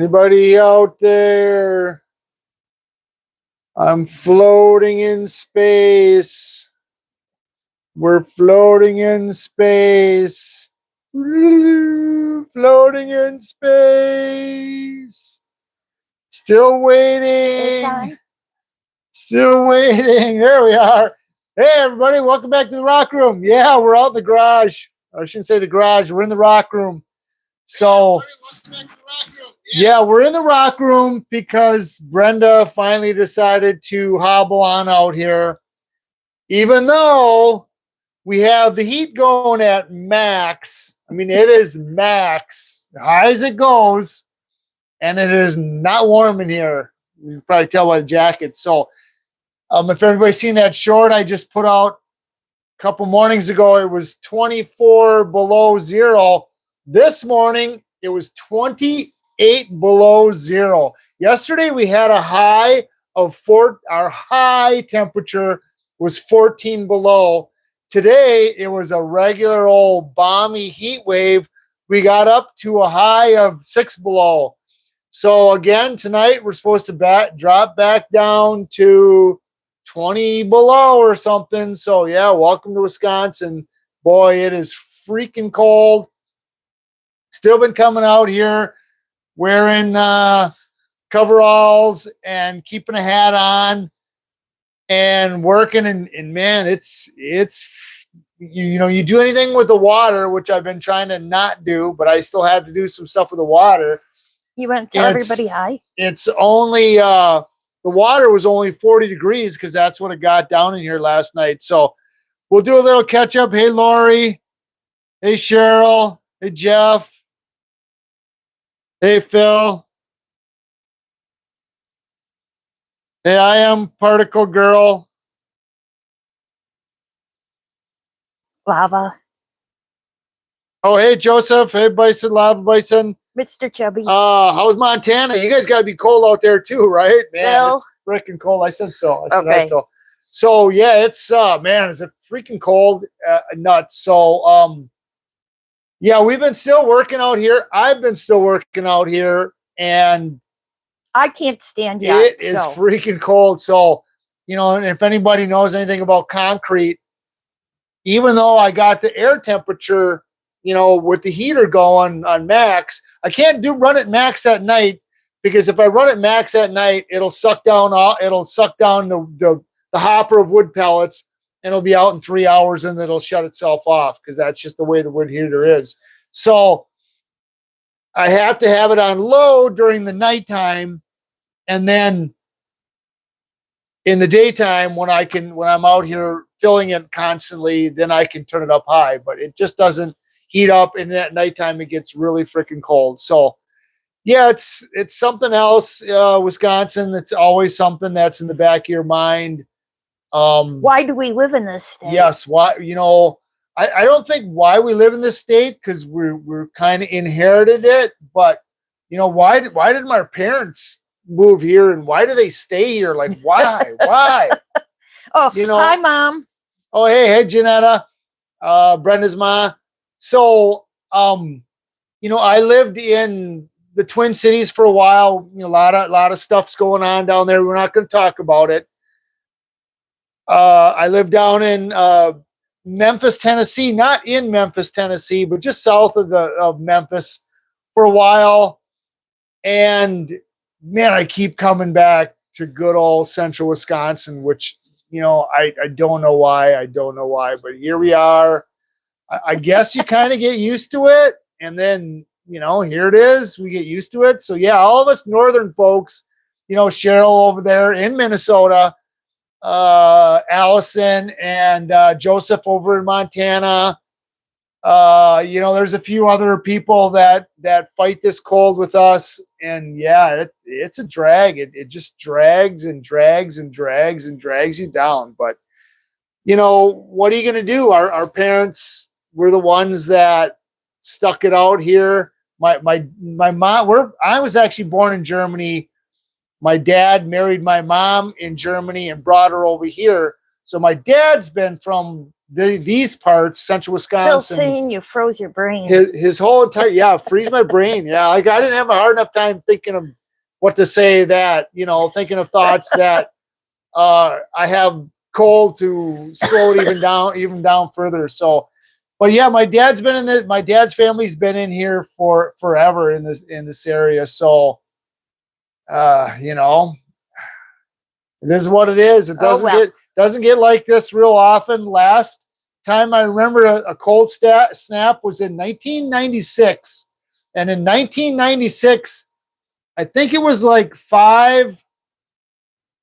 Anybody out there? I'm floating in space. We're floating in space. Floating in space. Still waiting. Still waiting. There we are. Hey, everybody. Welcome back to the rock room. Yeah, we're out in the garage. I shouldn't say the garage. We're in the rock room. So, yeah, we're in the rock room because Brenda finally decided to hobble on out here. Even though we have the heat going at max. I mean, it is max, high as it goes, and it is not warm in here. You can probably tell by the jacket. So, if everybody's seen that short I just put out a couple mornings ago, it was 24 below zero. This morning, it was 28 below zero. Yesterday, we had a high of our high temperature was 14 below. Today, it was a regular old balmy heat wave. We got up to a high of 6 below. So again, tonight, we're supposed to drop back down to 20 below or something. So yeah, welcome to Wisconsin. Boy, it is freaking cold. Still been coming out here wearing coveralls and keeping a hat on and working, and man, it's you do anything with the water, which I've been trying to not do, but I still had to do some stuff with the water. You went to tell everybody hi? It's only the water was only 40 degrees because that's what it got down in here last night. So we'll do a little catch up. Hey, Lori. Hey, Cheryl. Hey, Jeff. Hey, Phil. Hey, I am Particle Girl. Lava. Oh, hey, Joseph. Hey, Bison, Lava Bison. Mr. Chubby. How's Montana? You guys got to be cold out there too, right? Man, Phil. it's freaking cold. I said Phil. I said okay. Hi, Phil. So, yeah, it's, man, it's a freaking cold, nuts. So, yeah, we've been still working out here. I've been still working out here, and I can't stand yet. It is freaking cold. So, and if anybody knows anything about concrete, even though I got the air temperature, with the heater going on max, I can't run it max at night, because if I run it max at night, it'll suck down the hopper of wood pellets, and it'll be out in 3 hours, and it'll shut itself off, because that's just the way the wood heater is. So I have to have it on low during the nighttime, and then in the daytime, when I'm out here filling it constantly, then I can turn it up high, but it just doesn't heat up. And at nighttime, it gets really freaking cold. So yeah, it's something else. Wisconsin, it's always something that's in the back of your mind. Why do we live in this state? Yes. Why, I don't think why we live in this state, because we're kind of inherited it, but why did my parents move here, and why do they stay here? Like, why? Oh, hi, Mom. Oh, hey, Janetta, Brenda's ma. So, I lived in the Twin Cities for a while. A lot of stuff's going on down there. We're not going to talk about it. I lived down in Memphis, Tennessee, not in Memphis, Tennessee, but just south of Memphis for a while. And man, I keep coming back to good old central Wisconsin, which, I don't know why. I don't know why, but here we are. I guess you kind of get used to it. And then, here it is. We get used to it. So yeah, all of us northern folks, Cheryl over there in Minnesota, Allison and Joseph over in Montana. There's a few other people that fight this cold with us, and yeah, it's a drag. It just drags and drags and drags and drags you down. But what are you going to do? Our parents were the ones that stuck it out here. My mom. I was actually born in Germany. My dad married my mom in Germany and brought her over here. So my dad's been from these parts, central Wisconsin. Phil, saying you froze your brain. His whole entire, freeze my brain. Yeah, like I didn't have a hard enough time thinking of what to say that, thinking of thoughts that I have cold to slow it even down further. So, but yeah, my dad's family's been in here for forever in this area. So, it is what it is. It doesn't get like this real often. Last time I remember a cold snap was in 1996. And in 1996, I think it was like 5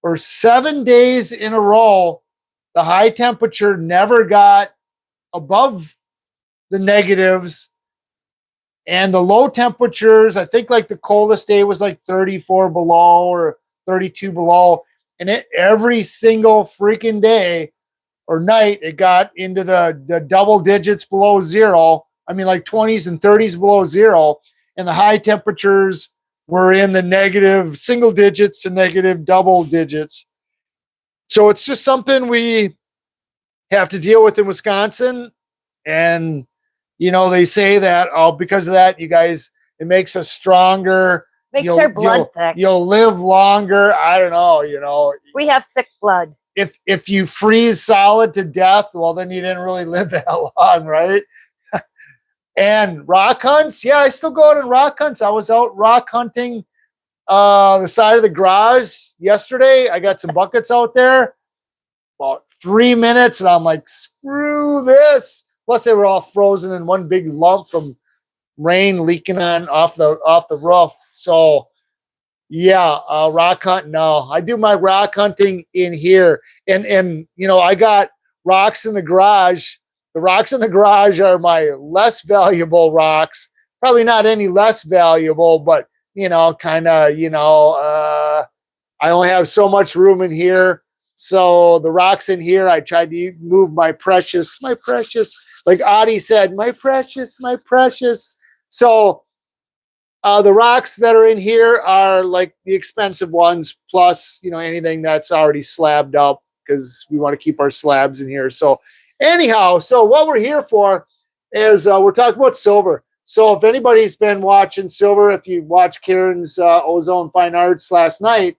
or 7 days in a row, the high temperature never got above the negatives. And the low temperatures, I think like the coldest day was like 34 below or 32 below. And every single freaking day or night, it got into the double digits below zero. I mean, like 20s and 30s below zero. And the high temperatures were in the negative single digits to negative double digits. So it's just something we have to deal with in Wisconsin. And, they say that, because of that, you guys, it makes us stronger. Makes our blood thick. You'll live longer. I don't know, We have thick blood. If you freeze solid to death, well, then you didn't really live that long, right? And rock hunts, yeah, I still go out on rock hunts. I was out rock hunting the side of the garage yesterday. I got some buckets out there, about 3 minutes, and I'm like, screw this. Plus, they were all frozen in one big lump from rain leaking off the roof. So, yeah, rock hunt. No, I do my rock hunting in here, and I got rocks in the garage. The rocks in the garage are my less valuable rocks. Probably not any less valuable, but kind of. I only have so much room in here, so the rocks in here, I tried to move my precious. Like Audie said, my precious. So. The rocks that are in here are like the expensive ones, plus, anything that's already slabbed up, because we want to keep our slabs in here. So anyhow, what we're here for is we're talking about silver. So if anybody's been watching silver, if you watched Karen's Ozone Fine Arts last night,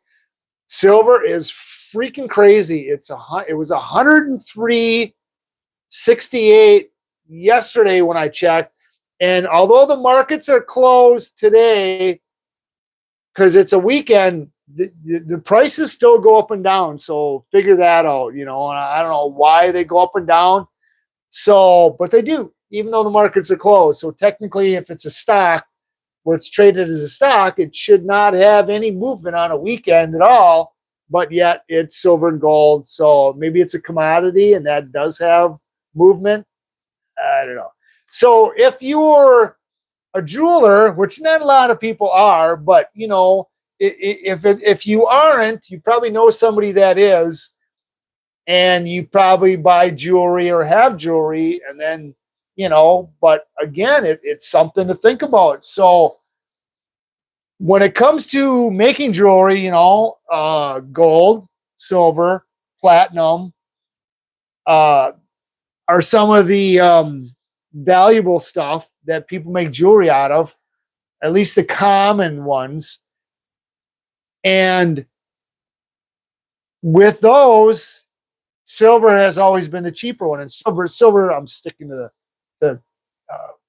silver is freaking crazy. It was 103.68 yesterday when I checked. And although the markets are closed today, because it's a weekend, the prices still go up and down. So figure that out, and I don't know why they go up and down. So, but they do, even though the markets are closed. So technically, if it's a stock where it's traded as a stock, it should not have any movement on a weekend at all. But yet it's silver and gold. So maybe it's a commodity and that does have movement. I don't know. So if you're a jeweler, which not a lot of people are, but if you aren't, you probably know somebody that is, and you probably buy jewelry or have jewelry, and then but again, it's something to think about. So when it comes to making jewelry, gold, silver, platinum are some of the valuable stuff that people make jewelry out of, at least the common ones. And with those, silver has always been the cheaper one. And silver, I'm sticking to the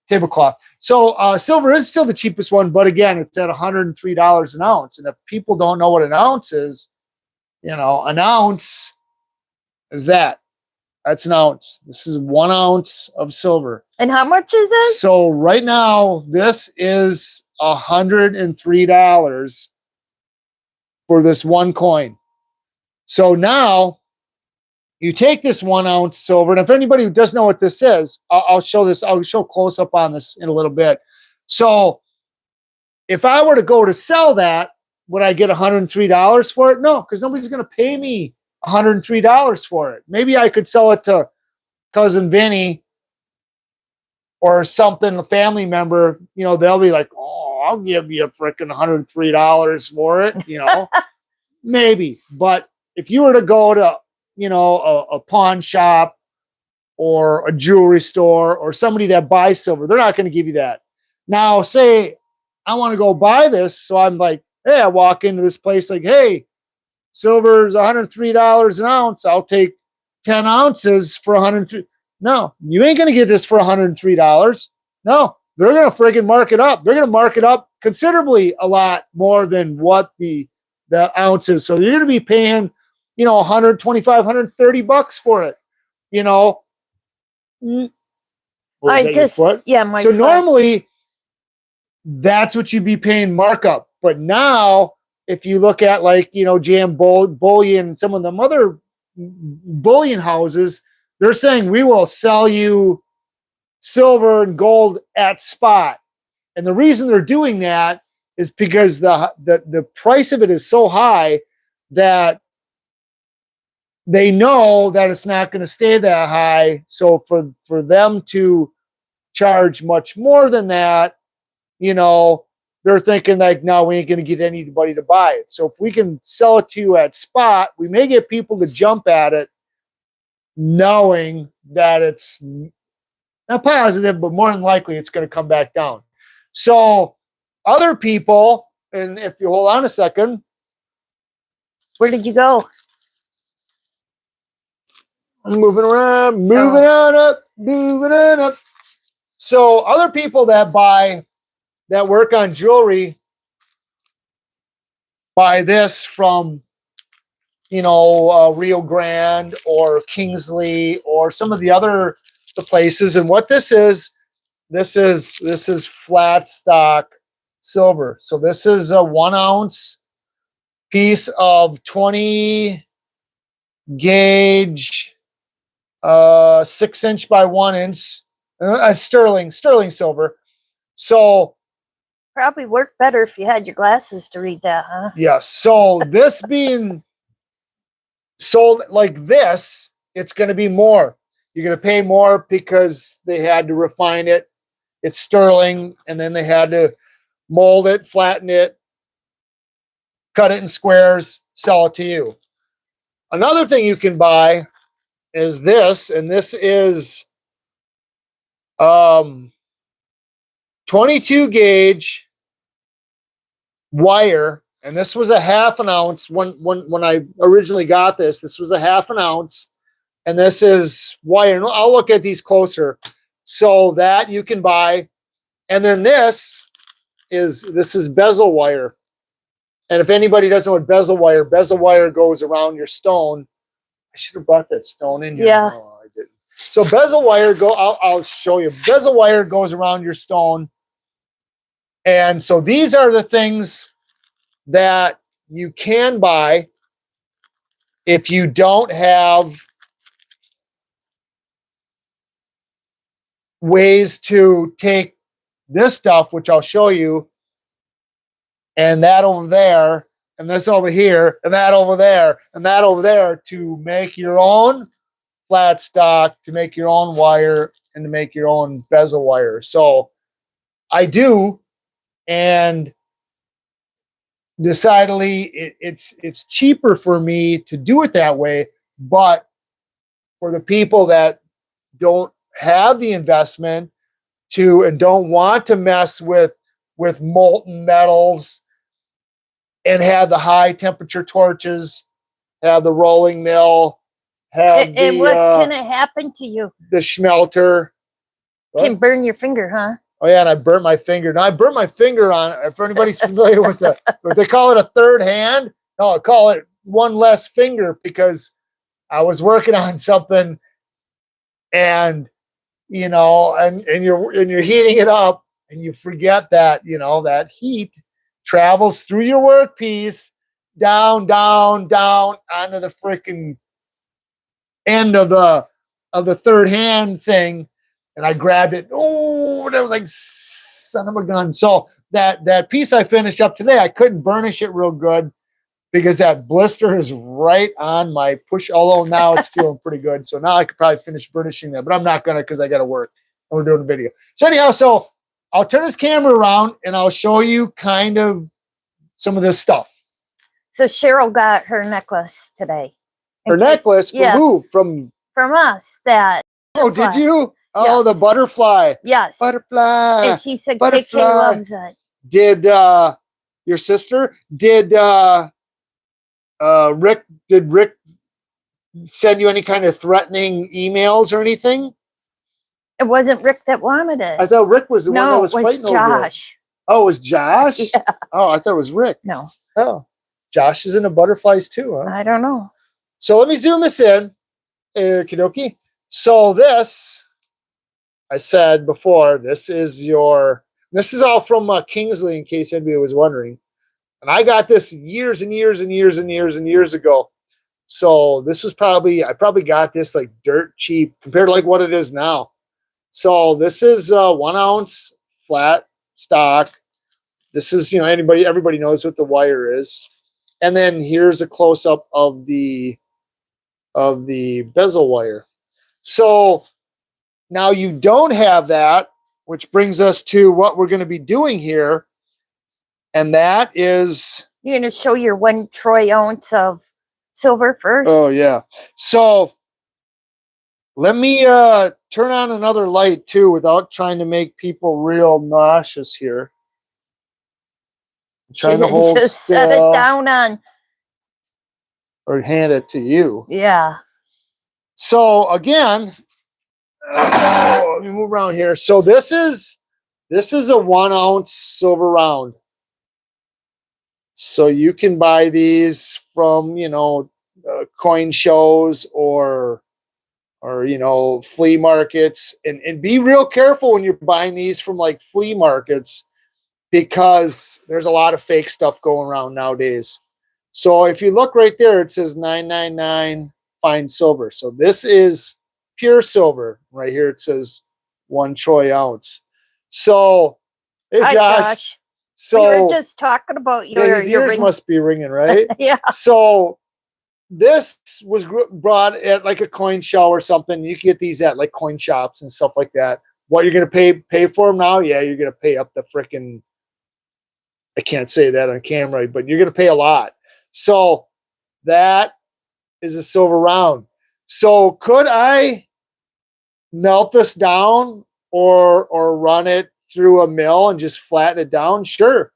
tablecloth. So silver is still the cheapest one, but again, it's at $103 an ounce. And if people don't know what an ounce is, an ounce is that. That's an ounce. This is 1 ounce of silver. And how much is it? So right now, this is $103 for this one coin. So now you take this 1 ounce silver, and if anybody who doesn't know what this is, I'll show this. I'll show close up on this in a little bit. So if I were to go to sell that, would I get $103 for it? No, because nobody's going to pay me $103 for it. Maybe I could sell it to cousin Vinny or something, a family member. They'll be like, "Oh, I'll give you a freaking $103 for it." Maybe. But if you were to go to a pawn shop or a jewelry store or somebody that buys silver. They're not going to give you that. Now, say I want to go buy this. So I'm like, hey, I walk into this place like, hey, silver's $103 an ounce. I'll take 10 ounces for 103. No, you ain't going to get this for $103. No, they're going to friggin' mark it up. They're going to mark it up considerably a lot more than what the ounces. So you're going to be paying, 125, $130 for it. Was that your foot? Yeah, my so foot. Normally that's what you'd be paying markup. But now if you look at like, JM Bullion, some of them other bullion houses, they're saying we will sell you silver and gold at spot. And the reason they're doing that is because the price of it is so high that they know that it's not going to stay that high. So for them to charge much more than that, they're thinking like, no, we ain't going to get anybody to buy it. So if we can sell it to you at spot, we may get people to jump at it knowing that it's not positive, but more than likely it's going to come back down. So other people, and if you hold on a second. Where did you go? I'm moving around, moving on up. So other people that work on jewelry buy this from, Rio Grande or Kingsley or some of the places. And what this is flat stock silver. So this is a 1 ounce piece of 20 gauge, 6-inch by 1 inch, sterling silver. So probably worked better if you had your glasses to read that, huh? Yes. So this being sold like this, it's going to be more. You're going to pay more because they had to refine it. It's sterling, and then they had to mold it, flatten it, cut it in squares, sell it to you. Another thing you can buy is this, and this is 22 gauge wire, and this was a half an ounce. When I originally got this was a half an ounce, and this is wire. And I'll look at these closer. So that you can buy, and then this is bezel wire. And if anybody doesn't know what bezel wire goes around your stone. I should have brought that stone in here. Yeah. No, I didn't. So bezel wire I'll show you. Bezel wire goes around your stone. And so these are the things that you can buy if you don't have ways to take this stuff, which I'll show you, and that over there, and this over here, and that over there, and that over there, to make your own flat stock, to make your own wire, and to make your own bezel wire. So I do, and decidedly it's cheaper for me to do it that way. But for the people that don't have the investment to and don't want to mess with molten metals and have the high temperature torches, have the rolling mill, have and what can it happen to you? The smelter. Can burn your finger, huh? Oh yeah, and I burnt my finger. Now I burnt my finger on. If anybody's familiar with if they call it a third hand, no, I call it one less finger, because I was working on something, and and you're heating it up, and you forget that that heat travels through your workpiece down onto the freaking end of the third hand thing. And I grabbed it. Oh, and I was like, son of a gun. So that piece I finished up today, I couldn't burnish it real good because that blister is right on my push. Although now it's feeling pretty good. So now I could probably finish burnishing that, but I'm not gonna, because I got to work. And we're doing a video. So anyhow, so I'll turn this camera around and I'll show you kind of some of this stuff. So Cheryl got her necklace today. Her necklace from who? From us. That Oh, did you? Oh, the Yes. butterfly. Yes. Butterfly. And she said Butterfly. KK loves it. Did your sister? Did Rick? Did Rick send you any kind of threatening emails or anything? It wasn't Rick that wanted it. I thought Rick was the one that No, was it was fighting over it. Josh. Oh, it was Josh? Yeah. Oh, I thought it was Rick. No, Oh, Josh is into butterflies too, huh? I don't know. So let me zoom this in. Okie dokie. So this, I said before, this is all from Kingsley, in case anybody was wondering. And I got this years and years and years and years and years ago. So this was I probably got this like dirt cheap compared to like what it is now. So this is 1 ounce flat stock. This is, everybody knows what the wire is. And then here's a close up of the bezel wire. So now you don't have that, which brings us to what we're going to be doing here. And that is... You're going to show your 1 troy ounce of silver first? Oh, yeah. So let me turn on another light, too, without trying to make people real nauseous here. I'm trying to hold just still, set it down on... or hand it to you. Yeah. So, again... let me move around here. So this is a 1 ounce silver round. So you can buy these from coin shows or flea markets, and be real careful when you're buying these from like flea markets, because there's a lot of fake stuff going around nowadays. So if you look right there, it says 999 fine silver. So this is pure silver. Right here it says 1 troy ounce. So, hey, Hi, Josh. So we were just talking about his ears must be ringing, right? Yeah. So this was brought at like a coin show or something. You can get these at like coin shops and stuff like that. What you're going to pay for them now? Yeah, you're going to pay up the frickin', I can't say that on camera, but you're going to pay a lot. So that is a silver round. So could I melt this down or run it through a mill and just flatten it down? Sure.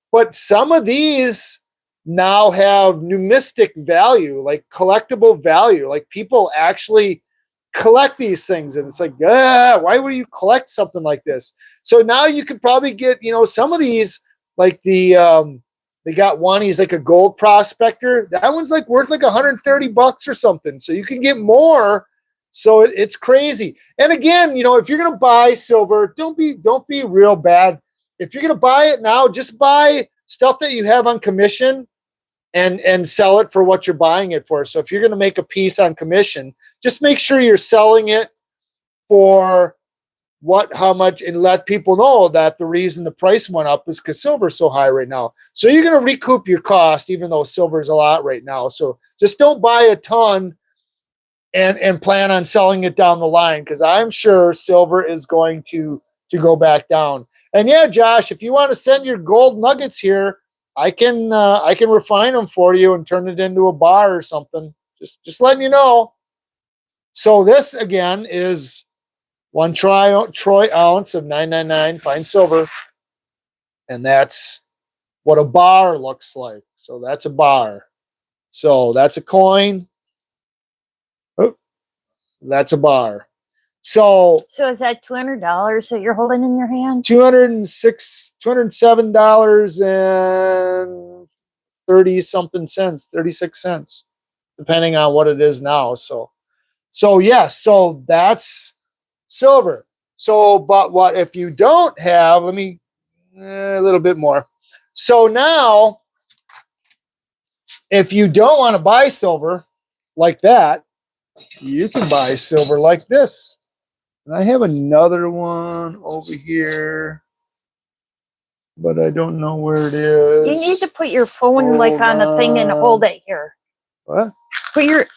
But some of these now have numismatic value, like collectible value. Like people actually collect these things, and it's like, why would you collect something like this? So now you could probably get, some of these, like they got one, he's like a gold prospector. That one's like worth like $130 or something. So you can get more. So it's crazy. And again, if you're gonna buy silver, don't be real bad. If you're gonna buy it now, just buy stuff that you have on commission and sell it for what you're buying it for. So if you're gonna make a piece on commission, just make sure you're selling it for how much, and let people know that the reason the price went up is because silver's so high right now. So you're going to recoup your cost, even though silver's a lot right now. So just don't buy a ton and plan on selling it down the line, because I'm sure silver is going to go back down. And yeah, Josh, if you want to send your gold nuggets here, I can refine them for you and turn it into a bar or something. Just letting you know. So this again is 1 troy ounce of 999 fine silver, and that's what a bar looks like. So that's a bar. So that's a coin. Oh, that's a bar. So is that $200 that you're holding in your hand? $207 and 30 something cents, 36 cents, depending on what it is now. So yes, so that's silver. So, but what if you don't have, let me, a little bit more. So now, if you don't want to buy silver like that, you can buy silver like this. And I have another one over here, but I don't know where it is. You need to put your phone like on a thing and hold it here. What? Put your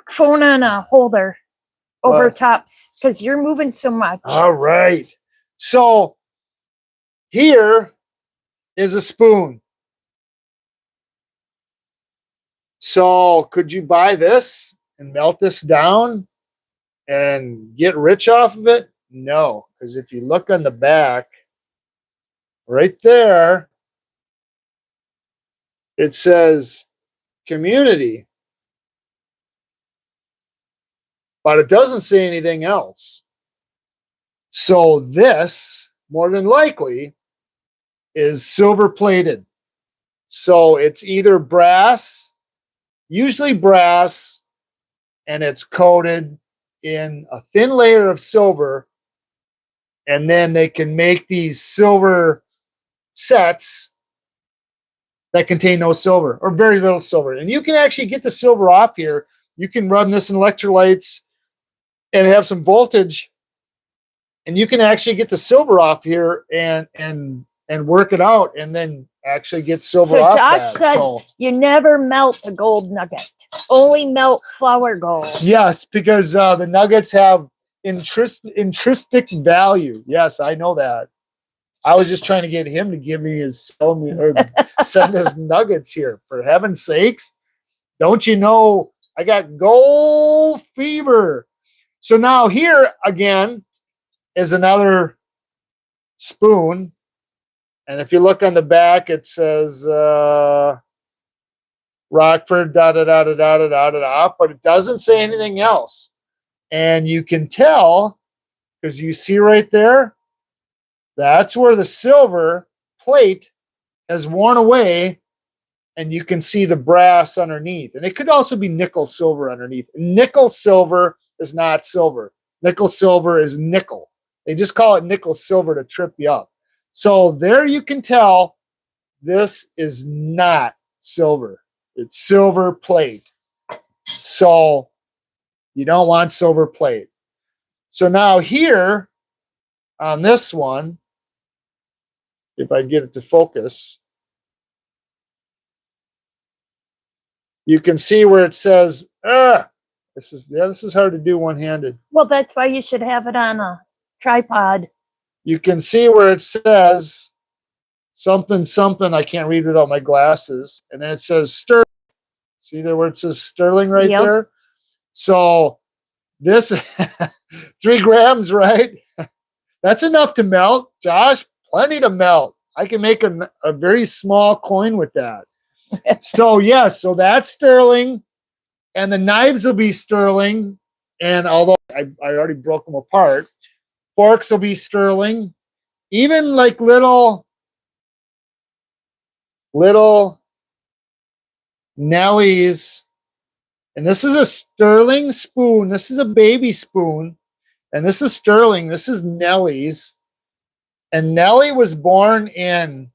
phone on a holder over tops, because you're moving so much. All right. So here is a spoon. So could you buy this and melt this down and get rich off of it? No, because if you look on the back, right there, it says community, but it doesn't say anything else. So this, more than likely, is silver plated. So it's either brass, usually brass, and it's coated in a thin layer of silver. And then they can make these silver sets that contain no silver or very little silver. And you can actually get the silver off here. You can run this in electrolytes and have some voltage, and you can actually get the silver off here and work it out, and then actually get silver off Josh that. said you never melt a gold nugget, only melt flour gold. Yes, because the nuggets have intrinsic value. Yes, I know that. I was just trying to get him to give me send us nuggets here. For heaven's sakes, don't you know I got gold fever? So now here again is another spoon. And if you look on the back, it says Rockford, da da da da da da da da, but it doesn't say anything else. And you can tell because you see right there, that's where the silver plate has worn away, and you can see the brass underneath. And it could also be nickel silver underneath. Nickel silver is not silver. Nickel silver is nickel. They just call it nickel silver to trip you up. So there you can tell this is not silver. It's silver plate. So you don't want silver plate. So now here on this one, if I get it to focus, you can see where it says, this is hard to do one-handed. Well, that's why you should have it on a tripod. You can see where it says something, something. I can't read without my glasses. And then it says sterling. See there where it says sterling right there? So this 3 grams, right? That's enough to melt, Josh. Plenty to melt. I can make a very small coin with that. So yes, so that's sterling, and the knives will be sterling. And although I already broke them apart, forks will be sterling. Even like little Nellies. And this is a sterling spoon. This is a baby spoon. And this is sterling. This is Nellie's. And Nellie was born in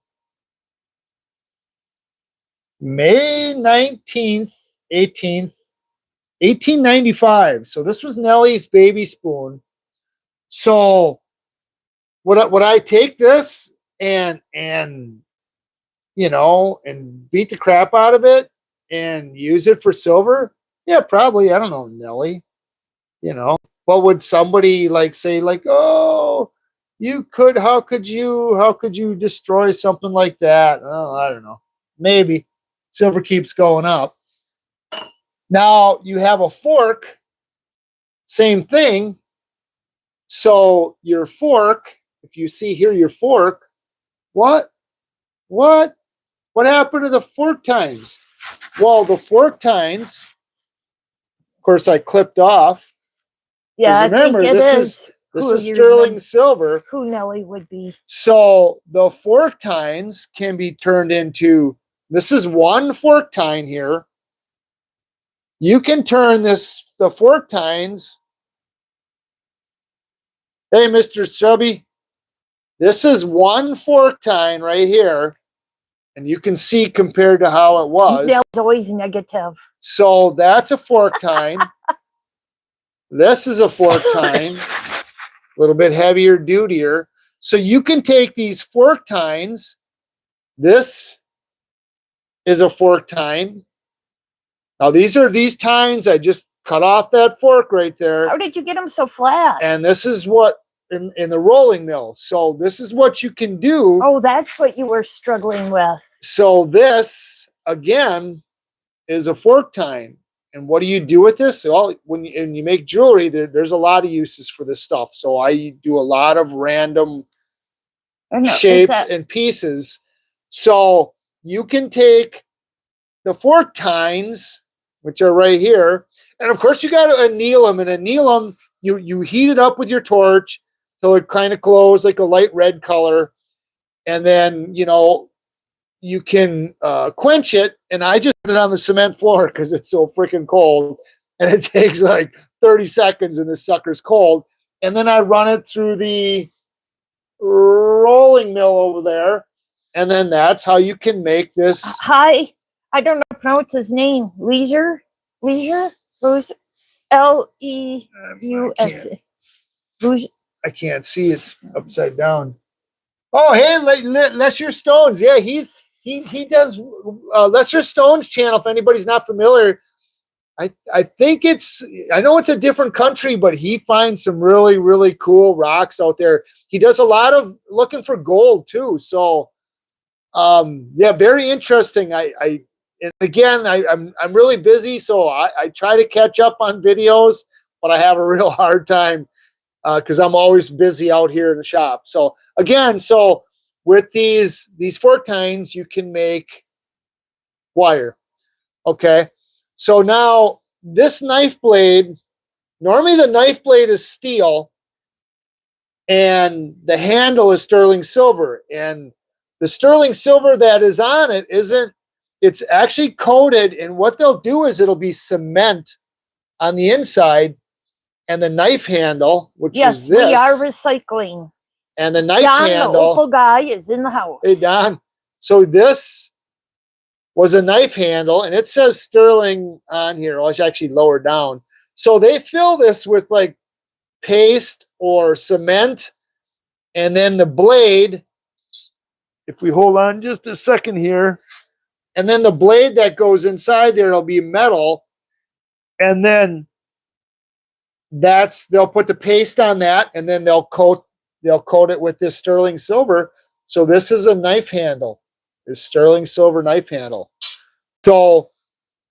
May 19th, 1895. So this was Nellie's baby spoon. So would I take this and you know, and beat the crap out of it and use it for silver? Yeah, probably. I don't know, Nellie. You know, but would somebody like say like, oh, how could you destroy something like that? Oh, I don't know. Maybe silver keeps going up. Now you have a fork, same thing. So your fork, if you see here your fork, what happened to the fork tines? Well, the fork tines, of course, I clipped off. Yeah, remember, I think this is sterling silver. Who Nellie would be. So the fork tines can be turned into, this is one fork tine here. You can turn the fork tines. Hey, Mr. Chubby, this is one fork tine right here. And you can see compared to how it was. That was always negative. So that's a fork tine. This is a fork tine. A little bit heavier, dutier. So you can take these fork tines. This is a fork tine. Now these tines, I just cut off that fork right there. How did you get them so flat? And this is what in the rolling mill. So this is what you can do. Oh, that's what you were struggling with. So this again is a fork tine. And what do you do with this? Well, when you make jewelry, there's a lot of uses for this stuff. So I do a lot of random shapes and pieces. So you can take the fork tines, which are right here, and of course you got to anneal them. And anneal them, you heat it up with your torch till it kind of glows like a light red color, and then you can quench it. And I just put it on the cement floor because it's so freaking cold, and it takes like 30 seconds, and this sucker's cold. And then I run it through the rolling mill over there, and then that's how you can make this. Hi, I don't know how to pronounce his name. Leisure, Leus, Leus. I can't see, it's upside down. Oh, hey, Lesher Stones. Yeah, he does Lesher Stones channel. If anybody's not familiar, I think I know it's a different country, but he finds some really, really cool rocks out there. He does a lot of looking for gold too. So yeah, very interesting. And again, I'm really busy, so I try to catch up on videos, but I have a real hard time because I'm always busy out here in the shop. So again, with these fork tines, you can make wire. Okay. So now this knife blade, normally the knife blade is steel and the handle is sterling silver. And the sterling silver that is on it it's actually coated. And what they'll do is it'll be cement on the inside, and the knife handle, which is this. Yes, we are recycling. And the knife Don, handle. the Opal guy, is in the house. Hey, Don. So this was a knife handle, and it says sterling on here. Well, it's actually lower down. So they fill this with like paste or cement, and then the blade, if we hold on just a second here, and then the blade that goes inside there, it'll be metal, and then they'll put the paste on that, and then they'll coat it with this sterling silver. So this is a knife handle, this sterling silver knife handle. So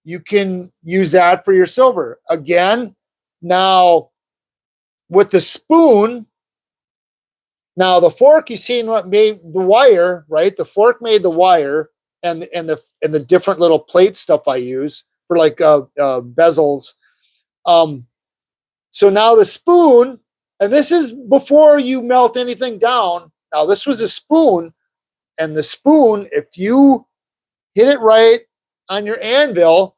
you can use that for your silver. Again, now with the spoon, now the fork, you seen what made the wire, right? The fork made the wire and the different little plate stuff I use for like bezels. So now the spoon, and this is before you melt anything down. Now this was a spoon, and the spoon, if you hit it right on your anvil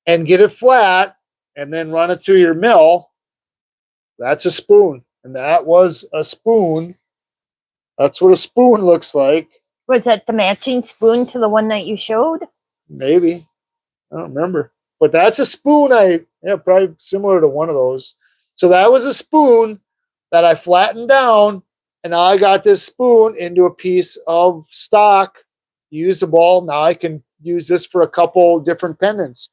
and get it flat and then run it through your mill, that's a spoon. And that was a spoon. That's what a spoon looks like. Was that the matching spoon to the one that you showed? Maybe. I don't remember. But that's a spoon. Probably similar to one of those. So that was a spoon that I flattened down, and now I got this spoon into a piece of stock, usable. Now I can use this for a couple different pendants.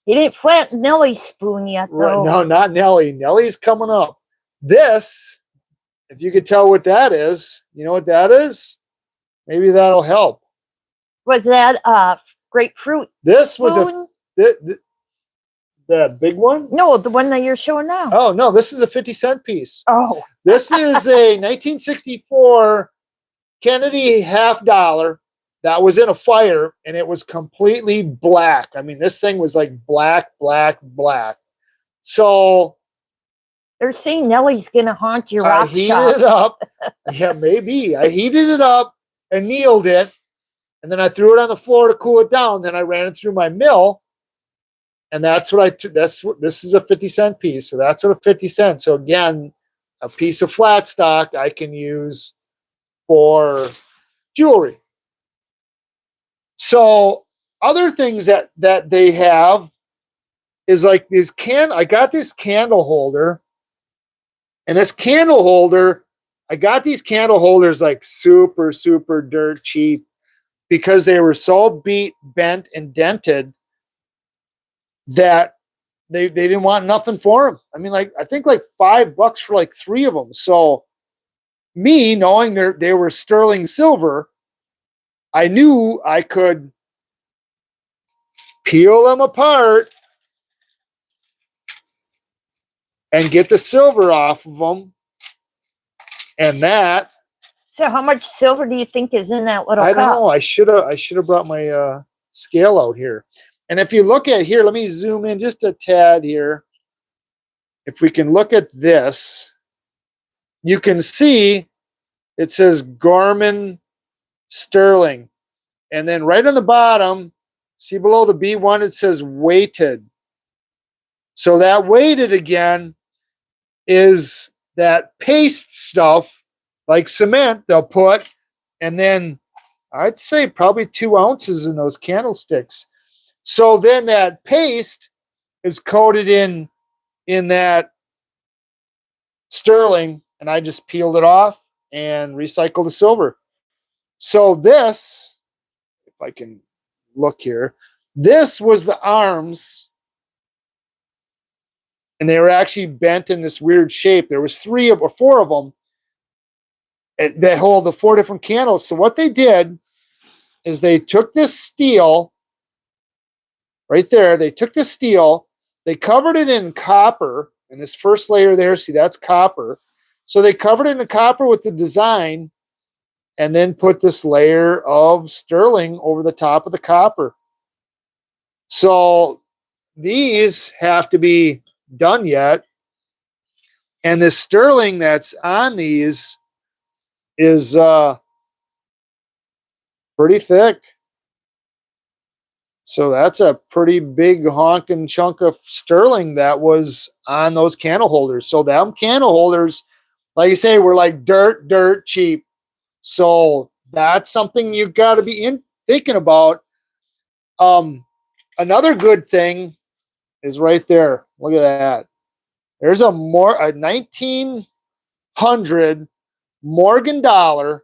You didn't flatten Nellie's spoon yet, though. No, not Nellie. Nellie's coming up. This, if you could tell what that is, you know what that is? Maybe that'll help. Was that grapefruit This spoon? Was the big one? No, the one that you're showing now. Oh, no, this is a 50-cent piece. Oh. This is a 1964 Kennedy $50 that was in a fire, and it was completely black. I mean, this thing was like black. So they're saying Nellie's going to haunt your rock shop. I heated it up. Yeah, maybe. I heated it up, annealed it, and then I threw it on the floor to cool it down. Then I ran it through my mill. And that's what this is a 50-cent piece. So that's what a 50 cents. So again, a piece of flat stock I can use for jewelry. So other things that they have is like I got this candle holder. And this candle holder, I got these candle holders like super, super dirt cheap because they were so beat, bent, and dented that they didn't want nothing for them. I mean, I think like $5 for like 3 of them. So me knowing they were sterling silver, I knew I could peel them apart, and get the silver off of them. And that. So how much silver do you think is in that little I cup? don't know. I should have brought my scale out here. And if you look at here, let me zoom in just a tad here. If we can look at this, you can see it says Gorman Sterling. And then right on the bottom, see below the B1, it says weighted. So that weighted again is that paste stuff like cement they'll put, and then I'd say probably 2 ounces in those candlesticks. So then that paste is coated in that sterling, and I just peeled it off and recycled the silver. So this, if I can look here, this was the arms, and they were actually bent in this weird shape. There was 4 of them that hold the 4 different candles. So what they did is they took this steel right there. They took the steel, they covered it in copper, and this first layer there, see, that's copper. So they covered it in copper with the design, and then put this layer of sterling over the top of the copper. So these have to be done yet. And this sterling that's on these is pretty thick. So that's a pretty big honking chunk of sterling that was on those candle holders. So them candle holders, like I say, were like dirt cheap. So that's something you got to be thinking about. Another good thing is right there. Look at that. There's a 1900 Morgan dollar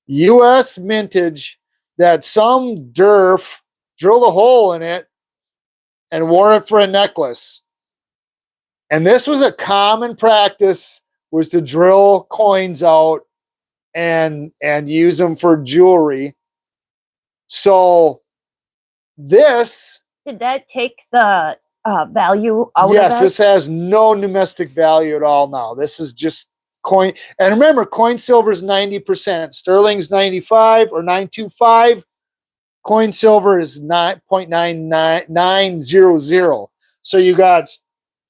U.S. mintage that some derf drilled a hole in it and wore it for a necklace. And this was a common practice, was to drill coins out and use them for jewelry. So this, did that take the value out yes, of this has no numismatic value at all now. This is just coin. And remember, coin silver is 90%, sterling's 95 or 925. Coin silver is 9.99900. So you got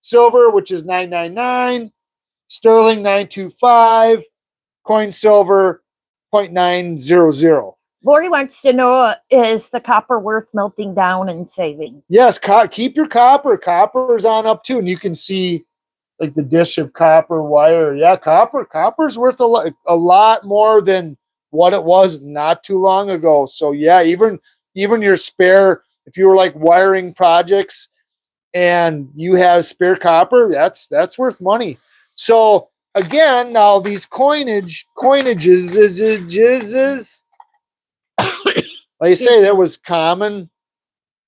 silver, which is 999, sterling 925, coin silver 0.900. Lori wants to know, is the copper worth melting down and saving? Yes, keep your copper. Copper is on up too, and you can see like the dish of copper wire. Yeah, copper's worth a lot more than what it was not too long ago. So yeah, even your spare, if you were like wiring projects and you have spare copper, that's worth money. So again, now these coinages is like I say, that was common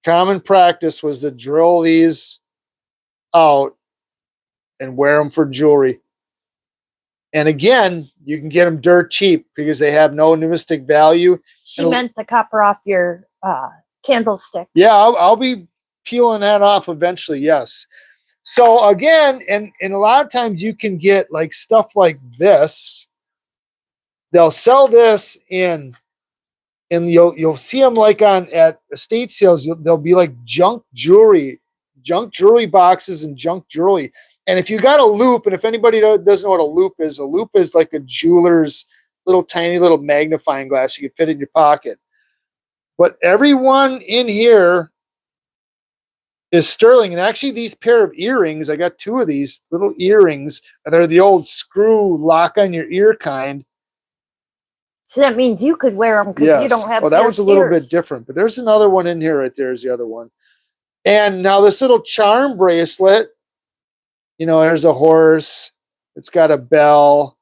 practice, was to drill these out and wear them for jewelry. And again, you can get them dirt cheap because they have no numismatic value. She meant the copper off your candlestick. Yeah, I'll be peeling that off eventually. Yes. So again, and a lot of times you can get like stuff like this. They'll sell this in, and you'll see them like at estate sales. They'll be like junk jewelry boxes and junk jewelry. And if you got a loop, and if anybody doesn't know what a loop is like a jeweler's little tiny little magnifying glass you can fit in your pocket. But everyone in here is sterling. And actually, these pair of earrings, I got 2 of these little earrings. They're the old screw lock on your ear kind. So that means you could wear them because yes. You don't have. Well, that was a little bit different, but there's another one in here. Right there's the other one. And now this little charm bracelet. You know, there's a horse. It's got a bell.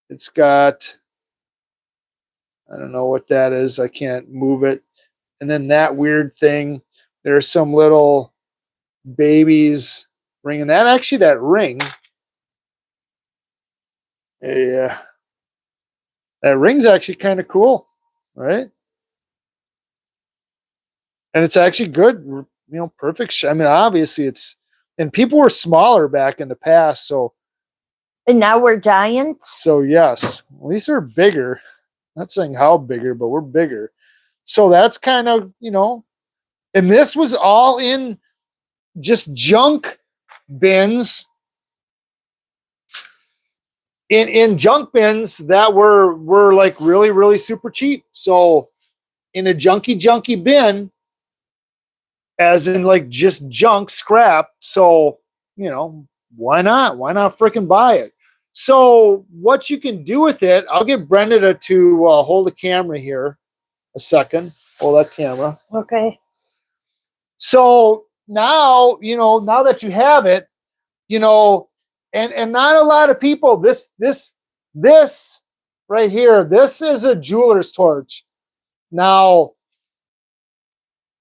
It's got, I don't know what that is. I can't move it. And then that weird thing. There's some little babies ring. And that ring. Yeah. That ring's actually kind of cool, right? And it's actually good, perfect. I mean, obviously and people were smaller back in the past. So, And now we're giants. yes, at least we're bigger. Not saying how bigger, but we're bigger. So that's kind of, and this was all in just junk bins, in junk bins that were like really, really super cheap. So in a junky bin, as in like just junk scrap. So, why not? Why not freaking buy it? So what you can do with it, I'll get Brenda to hold the camera here a second. Hold that camera. Okay. So now, now that you have it, and not a lot of people, this right here, this is a jeweler's torch. Now,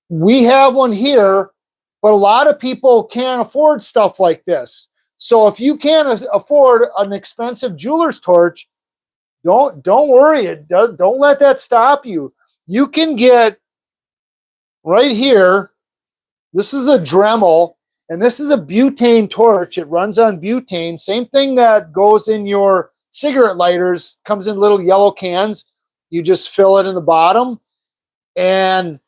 we have one here, but a lot of people can't afford stuff like this. So if you can't afford an expensive jeweler's torch, don't worry. Don't let that stop you. You can get right here. This is a Dremel, and this is a butane torch. It runs on butane. Same thing that goes in your cigarette lighters. Comes in little yellow cans. You just fill it in the bottom, and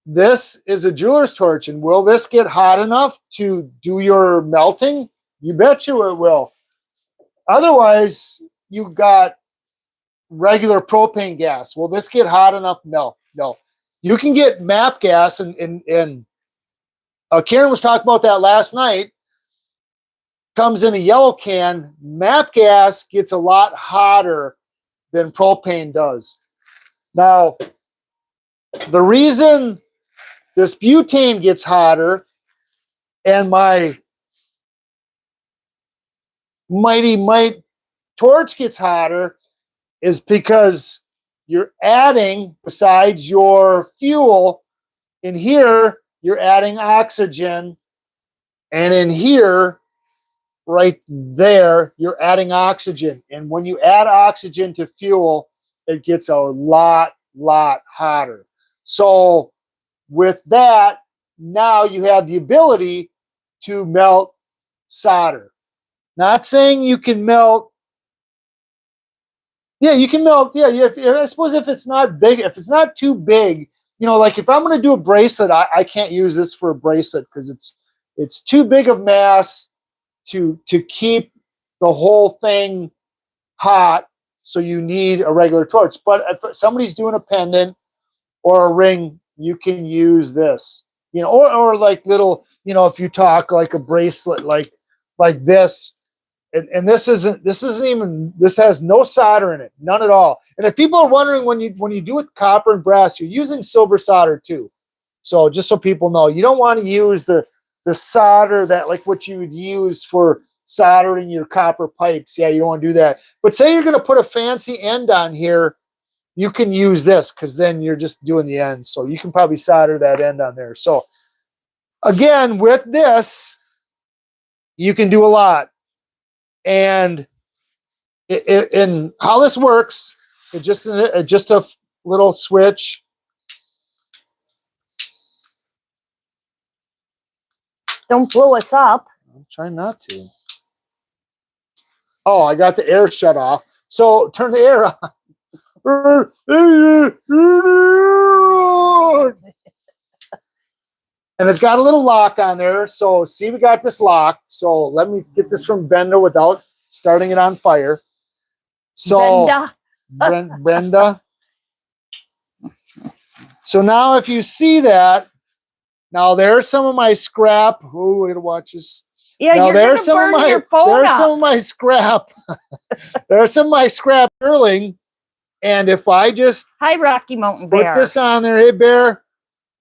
this is a jeweler's torch. And will this get hot enough to do your melting? You bet you it will. Otherwise, you've got regular propane gas. Will this get hot enough? No. You can get MAP gas, and Karen was talking about that last night. Comes in a yellow can. MAP gas gets a lot hotter than propane does. Now, the reason this butane gets hotter and my mighty might torch gets hotter is because you're adding, besides your fuel, in here, you're adding oxygen. And in here, right there, you're adding oxygen. And when you add oxygen to fuel, it gets a lot hotter. So with that, now you have the ability to melt solder. Not saying you can melt. Yeah, you can melt. Yeah, I suppose if it's not big, if it's not too big, like if I'm going to do a bracelet, I can't use this for a bracelet because it's too big of mass to keep the whole thing hot. So you need a regular torch. But if somebody's doing a pendant or a ring, you can use this. Or like little, if you talk like a bracelet, like this. And this isn't even, this has no solder in it, none at all. And if people are wondering, when you do with copper and brass, you're using silver solder too. So just so people know, you don't want to use the solder that like what you would use for soldering your copper pipes. Yeah, you don't want to do that. But say you're going to put a fancy end on here, you can use this because then you're just doing the end. So you can probably solder that end on there. So again, with this, you can do a lot. And in how this works, it's just a little switch. Don't blow us up. I'm trying not to. Oh, I got the air shut off. So turn the air on. And it's got a little lock on there. So see, we got this locked. So let me get this from Brenda without starting it on fire. So Brenda. So now if you see that, now there's some of my scrap. Oh, we're gonna watch this. Yeah, now you're there's gonna burn your phone up. some of my scrap. There's some of my scrap earring. And if I just Hi, Rocky Mountain put Bear. this on there, hey Bear.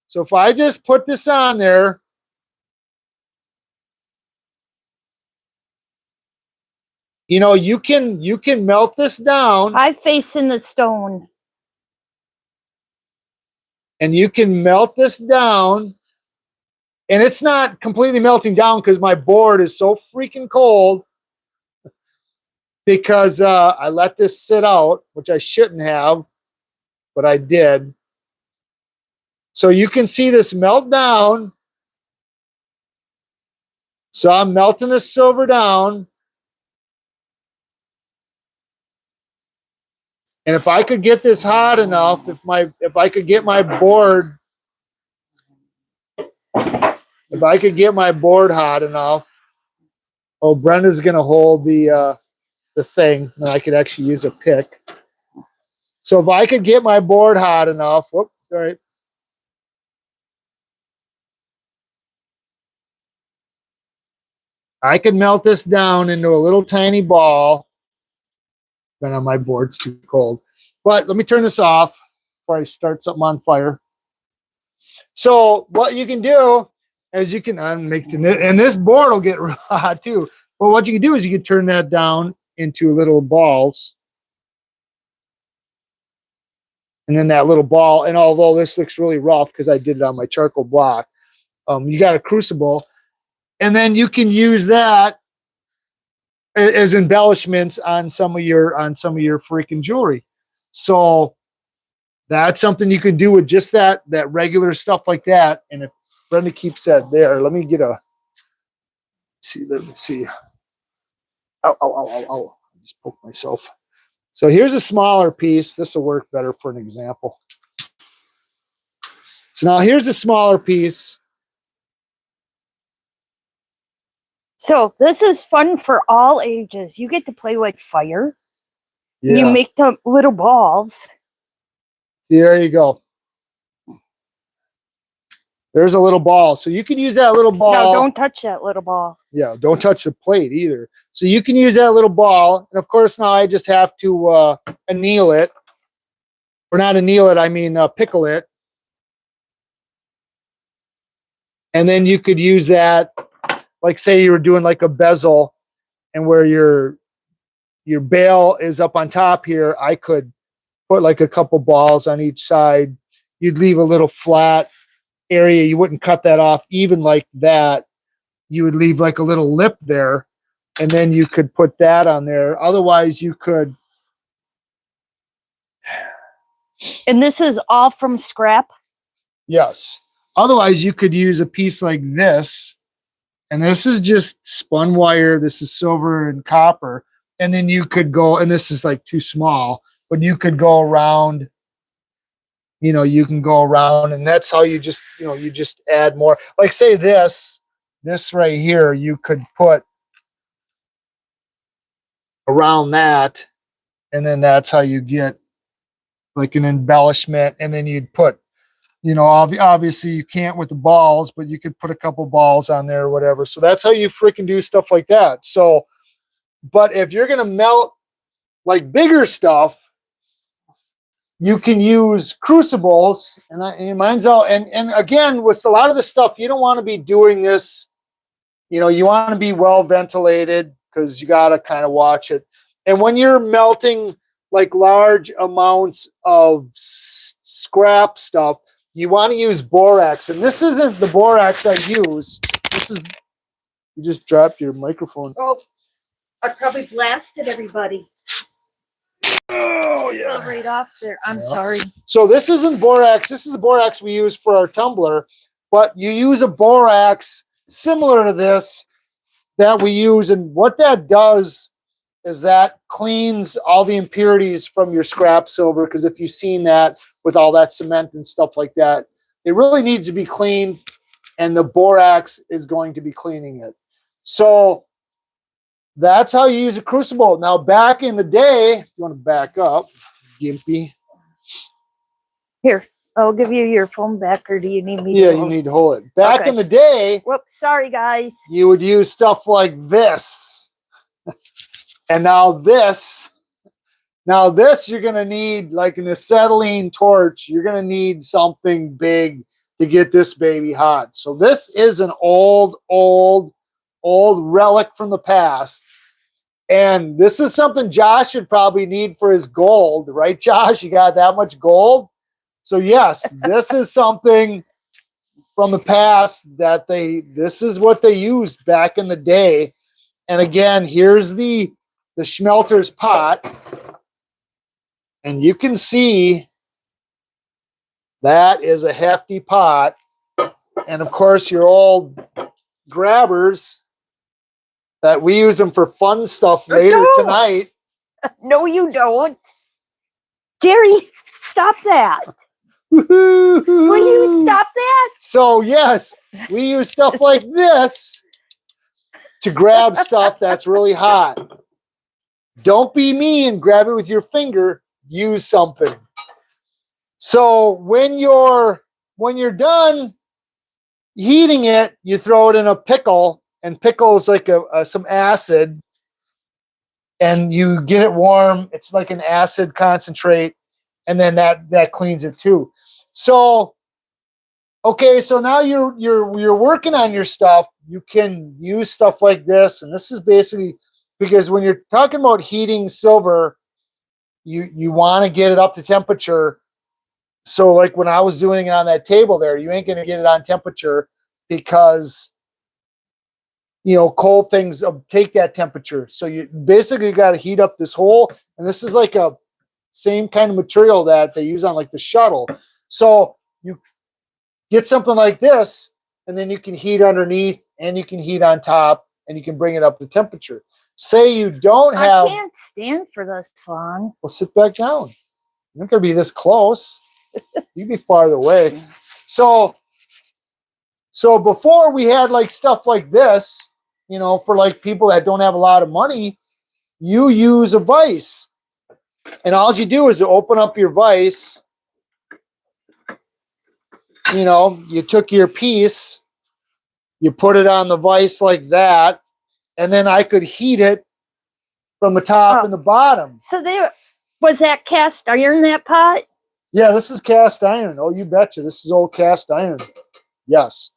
So if I just put this on there, you can melt this down. Hi, face in the stone. And you can melt this down. And it's not completely melting down because my board is so freaking cold because I let this sit out, which I shouldn't have, but I did. So you can see this melt down. So I'm melting this silver down. And if I could get this hot enough, if I could get my board, hot enough, oh, Brenda's gonna hold the thing, and I could actually use a pick. So if I could get my board hot enough, whoops, sorry. I could melt this down into a little tiny ball. But on my board's too cold. But let me turn this off before I start something on fire. So what you can do is you can make, and this board will get real hot too. But what you can do is you can turn that down into little balls. And then that little ball, and although this looks really rough because I did it on my charcoal block, you got a crucible. And then you can use that as embellishments on some of your freaking jewelry. So that's something you can do with just that regular stuff like that. And if Brenda keeps that there, let me get let me see. Ow, ow, ow, ow, ow. I just poked myself. So here's a smaller piece. This will work better for an example. So now here's a smaller piece. So this is fun for all ages. You get to play with fire. Yeah. You make the little balls. See, there you go. There's a little ball. So you can use that little ball. No, don't touch that little ball. Yeah, don't touch the plate either. So you can use that little ball. And of course, now I just have to anneal it. Or not anneal it, I mean pickle it. And then you could use that, like say you were doing like a bezel, and where your bail is up on top here, I could put like a couple balls on each side. You'd leave a little flat area. You wouldn't cut that off even like that. You would leave like a little lip there, and then you could put that on there. Otherwise, you could. And this is all from scrap? Yes. Otherwise, you could use a piece like this, and this is just spun wire. This is silver and copper. And then you could go, and this is like too small, but you could go around, you can go around, and that's how you just, you just add more. Like say this right here, you could put around that, and then that's how you get like an embellishment. And then you'd put, obviously you can't with the balls, but you could put a couple balls on there or whatever. So that's how you freaking do stuff like that. So, but if you're going to melt like bigger stuff, you can use crucibles, and mine's out. And again, with a lot of the stuff, you don't want to be doing this. You want to be well ventilated because you got to kind of watch it. And when you're melting like large amounts of scrap stuff, you want to use borax. And this isn't the borax I use. This is, you just dropped your microphone. Oh, I probably blasted everybody. Oh, yeah. Fell right off there. I'm sorry. So this isn't borax. This is the borax we use for our tumbler, but you use a borax similar to this that we use. And what that does is that cleans all the impurities from your scrap silver. Because if you've seen that with all that cement and stuff like that, it really needs to be cleaned, and the borax is going to be cleaning it. So that's how you use a crucible. Now, back in the day, if you want to back up, Gimpy. Here, I'll give you your phone back, or do you need me to Yeah, you need to hold it. Back in the day, whoops, sorry guys. You would use stuff like this. And now this you're going to need like an acetylene torch. You're going to need something big to get this baby hot. So this is an old relic from the past. And this is something Josh would probably need for his gold, right, Josh? You got that much gold? So yes, this is something from the past that this is what they used back in the day. And again, here's the schmelter's pot. And you can see That is a hefty pot. And of course, your old grabbers that we use them for fun stuff later tonight. No, you don't. Jerry, stop that. Woo-hoo. Will you stop that? So, yes, we use stuff like this to grab stuff that's really hot. Don't be me and grab it with your finger. Use something. So when you're done heating it, you throw it in a pickle, and pickle is like some acid, and you get it warm. It's like an acid concentrate, and then that cleans it too. So okay, so now you're working on your stuff. You can use stuff like this, and this is basically because when you're talking about heating silver, you want to get it up to temperature. So like when I was doing it on that table there, you ain't gonna get it on temperature because cold things take that temperature. So you basically got to heat up this whole, and this is like a same kind of material that they use on like the shuttle. So you get something like this, and then you can heat underneath, and you can heat on top, and you can bring it up to temperature. Say you don't have. I can't stand for this long. Well, sit back down. You're not gonna be this close. You'd be farther away. So before we had like stuff like this, for like people that don't have a lot of money, you use a vise, and all you do is open up your vise. You took your piece, you put it on the vise like that, and then I could heat it from the top and the bottom. So there was that cast iron, that pot? Yeah, this is cast iron. Oh, you betcha. This is old cast iron. Yes.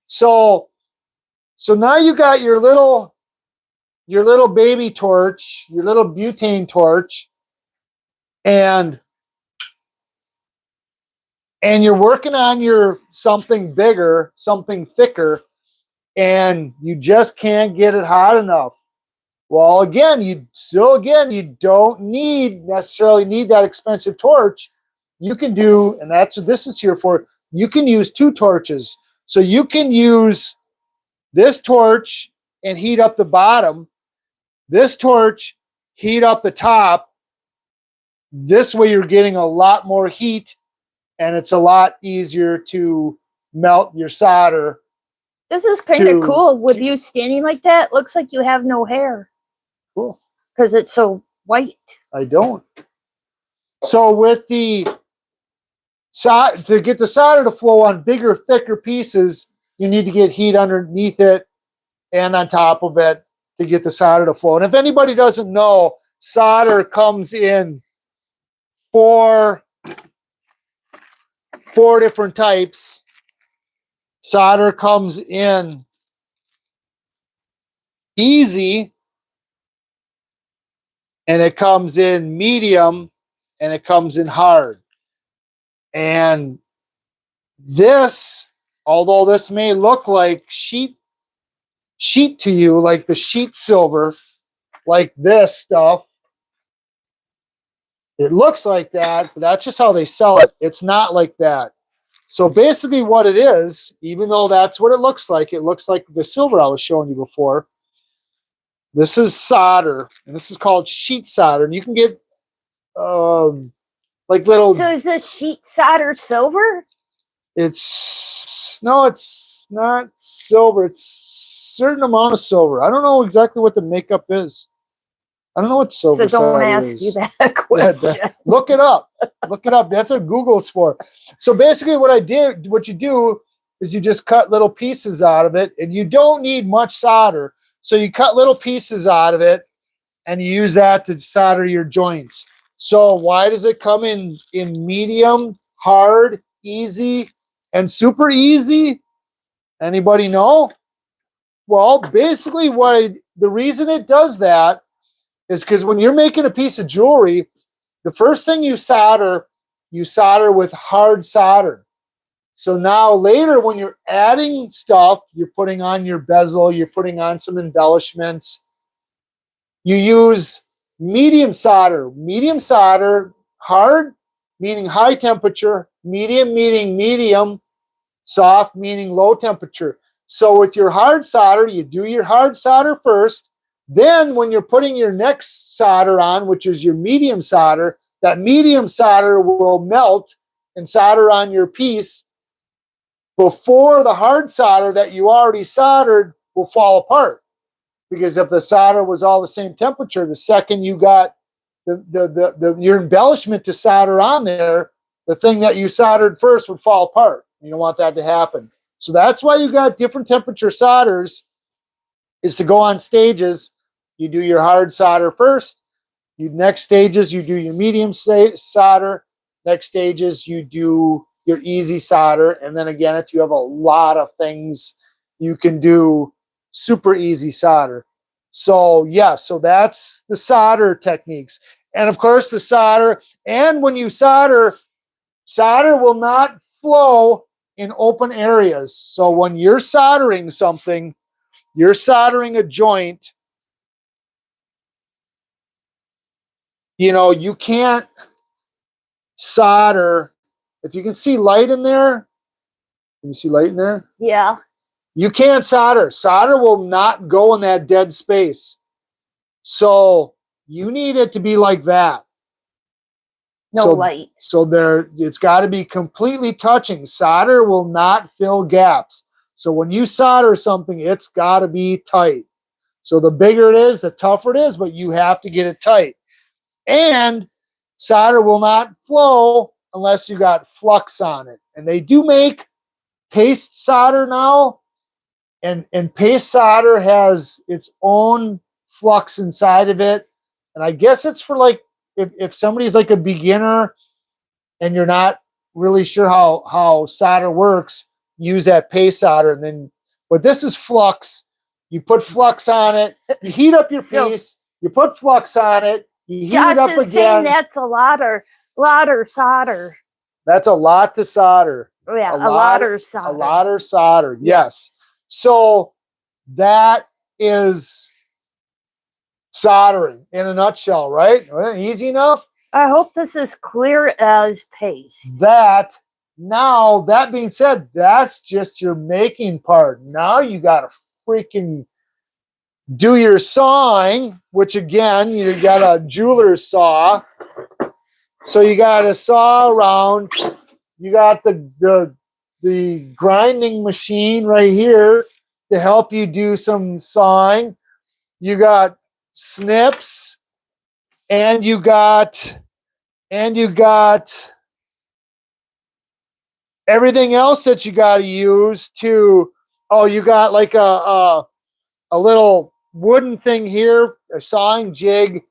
So now you got your little baby torch, your little butane torch, and you're working on your something bigger, something thicker, and you just can't get it hot enough. Well, again, you don't necessarily need that expensive torch. You can do, and that's what this is here for, you can use two torches. So you can use this torch and heat up the bottom. This torch, heat up the top. This way you're getting a lot more heat, and it's a lot easier to melt your solder. This is kind of cool with you standing like that. Looks like you have no hair. Cool. Because it's so white. I don't. So with the to get the solder to flow on bigger, thicker pieces, you need to get heat underneath it and on top of it to get the solder to flow. And if anybody doesn't know, solder comes in four different types. Solder comes in easy, and it comes in medium, and it comes in hard. And this, although this may look like sheet to you, like the sheet silver, like this stuff, it looks like that, but that's just how they sell it. It's not like that. So basically what it is, even though that's what it looks like the silver I was showing you before. This is solder, and this is called sheet solder. And you can get like little. So is this sheet solder silver? It's not silver. It's a certain amount of silver. I don't know exactly what the makeup is. I don't know what silver. So don't ask you that question. Look it up. Look it up. That's what Google's for. So basically, what you do is you just cut little pieces out of it, and you don't need much solder. So you cut little pieces out of it, and you use that to solder your joints. So why does it come in medium, hard, easy, and super easy? Anybody know? Well, basically the reason it does that is because when you're making a piece of jewelry, the first thing you solder with hard solder. So now later when you're adding stuff, you're putting on your bezel, you're putting on some embellishments, you use medium solder, hard, meaning high temperature, medium meaning medium, soft meaning low temperature. So with your hard solder, you do your hard solder first. Then when you're putting your next solder on, which is your medium solder, that medium solder will melt and solder on your piece before the hard solder that you already soldered will fall apart. Because if the solder was all the same temperature, the second you got your embellishment to solder on there, the thing that you soldered first would fall apart. You don't want that to happen. So that's why you got different temperature solders, is to go on stages. You do your hard solder first. Next stages, you do your medium solder. Next stages, you do your easy solder. And then again, if you have a lot of things, you can do super easy solder. So yeah, so that's the solder techniques. And of course the solder, and when you solder, solder will not flow in open areas. So when you're soldering something, you're soldering a joint, you can't solder. If you can see light in there, can you see light in there? Yeah. You can't solder. Solder will not go in that dead space. So you need it to be like that. No light. So it's got to be completely touching. Solder will not fill gaps. So when you solder something, it's got to be tight. So the bigger it is, the tougher it is, but you have to get it tight. And solder will not flow unless you got flux on it. And they do make paste solder now. And paste solder has its own flux inside of it. And I guess it's for like, if somebody's like a beginner and you're not really sure how solder works, use that paste solder. And then, but this is flux. You put flux on it, you heat up your piece, you put flux on it, you heat it up again. Saying that's a louder solder. That's a lot to solder. Yeah, a louder solder. A louder solder, yes. So that is soldering in a nutshell, right? Easy enough? I hope this is clear as paste. That being said, that's just your making part. Now you got to freaking do your sawing, which again, you got a jeweler's saw. So you got to saw around. You got the grinding machine right here to help you do some sawing. You got snips, and you got everything else that you got to use to. Oh, you got like a little wooden thing here, a sawing jig,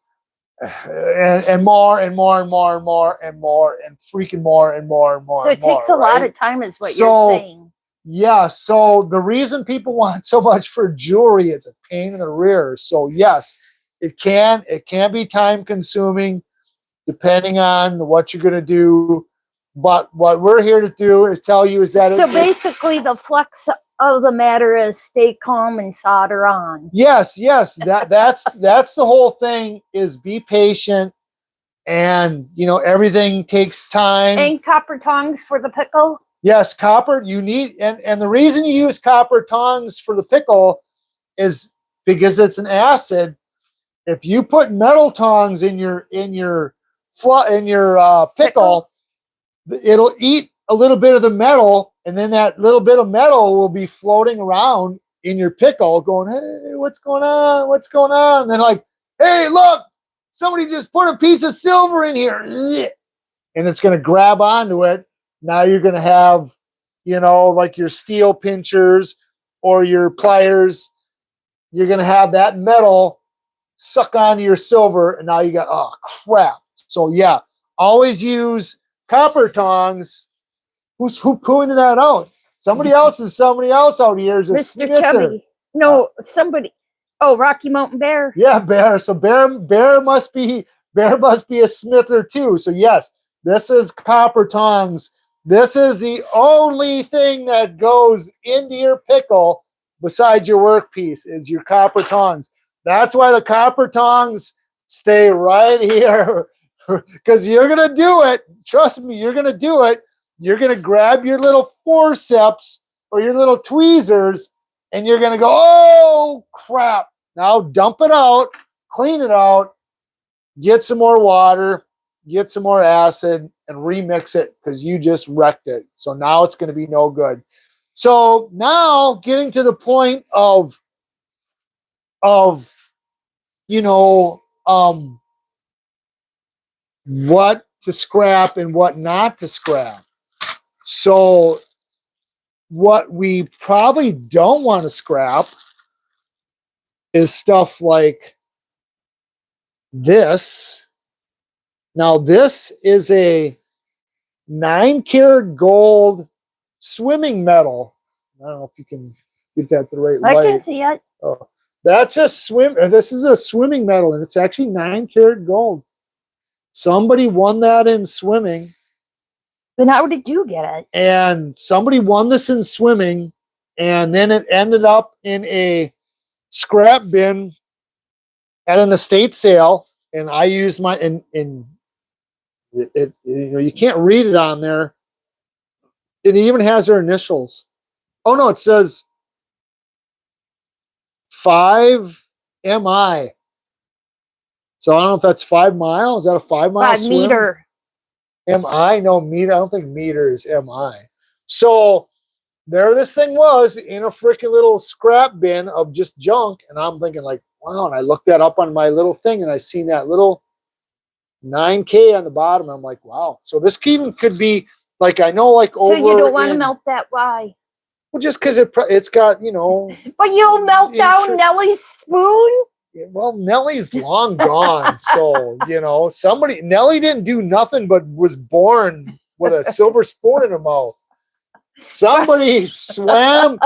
and more and more and more and more and more and freaking more and more and more. So it takes a lot of time, is what you're saying. Yeah. So the reason people want so much for jewelry, it's a pain in the rear. So yes, it can be time consuming depending on what you're going to do. But what we're here to do is tell you is that. So basically the flux of the matter is stay calm and solder on. Yes. That's the whole thing, is be patient, and everything takes time. And copper tongs for the pickle? Yes, copper you need, and the reason you use copper tongs for the pickle is because it's an acid. If you put metal tongs in your pickle, it'll eat a little bit of the metal, and then that little bit of metal will be floating around in your pickle going, hey, what's going on? What's going on? And then like, hey, look, somebody just put a piece of silver in here. And it's going to grab onto it. Now you're going to have, like your steel pinchers or your pliers, you're going to have that metal suck onto your silver, and now you got, oh, crap. So yeah, always use copper tongs. Who pointed that out? Somebody else out here is a Mr. smither. Chubby. No, somebody. Oh, Rocky Mountain Bear. Yeah, Bear. So Bear must be a smither too. So yes, this is copper tongs. This is the only thing that goes into your pickle besides your workpiece is your copper tongs. That's why the copper tongs stay right here, because you're going to do it. Trust me, you're going to do it. You're going to grab your little forceps or your little tweezers and you're going to go, oh, crap. Now dump it out, clean it out, get some more water, get some more acid, and remix it because you just wrecked it. So now it's going to be no good. So now getting to the point of you know, what to scrap and what not to scrap. So what we probably don't want to scrap is stuff like this. Now this is a 9-karat gold swimming medal. I don't know if you can get that the right I light. can see it. Oh, that's a swim. This is a swimming medal, and it's actually 9-karat gold. Somebody won that in swimming. Then how did you get it? And somebody won this in swimming, and then it ended up in a scrap bin at an estate sale. And I used my you know, you can't read it on there. It even has their initials. Oh no, it says 5 MI. So I don't know if that's 5 miles. Is that a 5 mile 5 swim? meter. MI? No, meter. I don't think meter is MI. So there this thing was in a freaking little scrap bin of just junk. And I'm thinking like, wow. And I looked that up on my little thing and I seen that little 9K on the bottom. I'm like, wow. So this even could be like, I know like over. So you don't want to melt that? Why? Well, just because it's got, you know. But you'll melt down Nellie's spoon? Well, Nellie's long gone. So, you know, Nellie didn't do nothing but was born with a silver spoon in her mouth. Somebody swam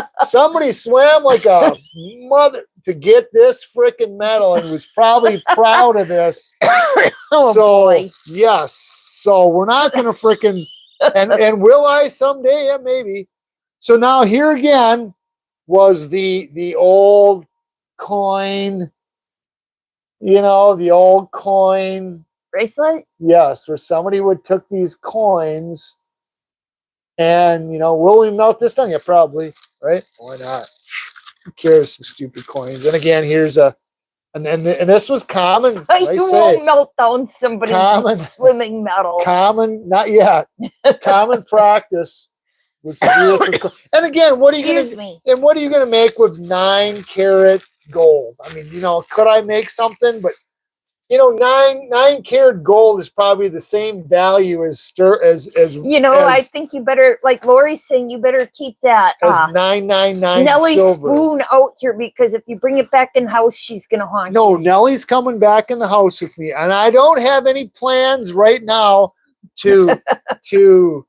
like a mother to get this freaking medal and was probably proud of this. Oh, so, boy. yes. So we're not going to freaking, and will I someday? Yeah, maybe. So now here again was the old coin, you know, the old coin bracelet. Yes, where somebody would took these coins and, you know, will we melt this down? Yeah, probably, right? Why not? Who cares? Some stupid coins. And again, here's and this was common. You won't melt down somebody's swimming medal. Common, not yet. Common practice was to do this with, and again, what are you gonna make with 9-karat gold? I mean, you know, could I make something? But you know, 9-karat gold is probably the same value as you know. I think you better, like Lori's saying, you better keep that as 999 Nellie's silver. Spoon out here, because if you bring it back in house, she's gonna haunt you. No, Nellie's coming back in the house with me, and I don't have any plans right now to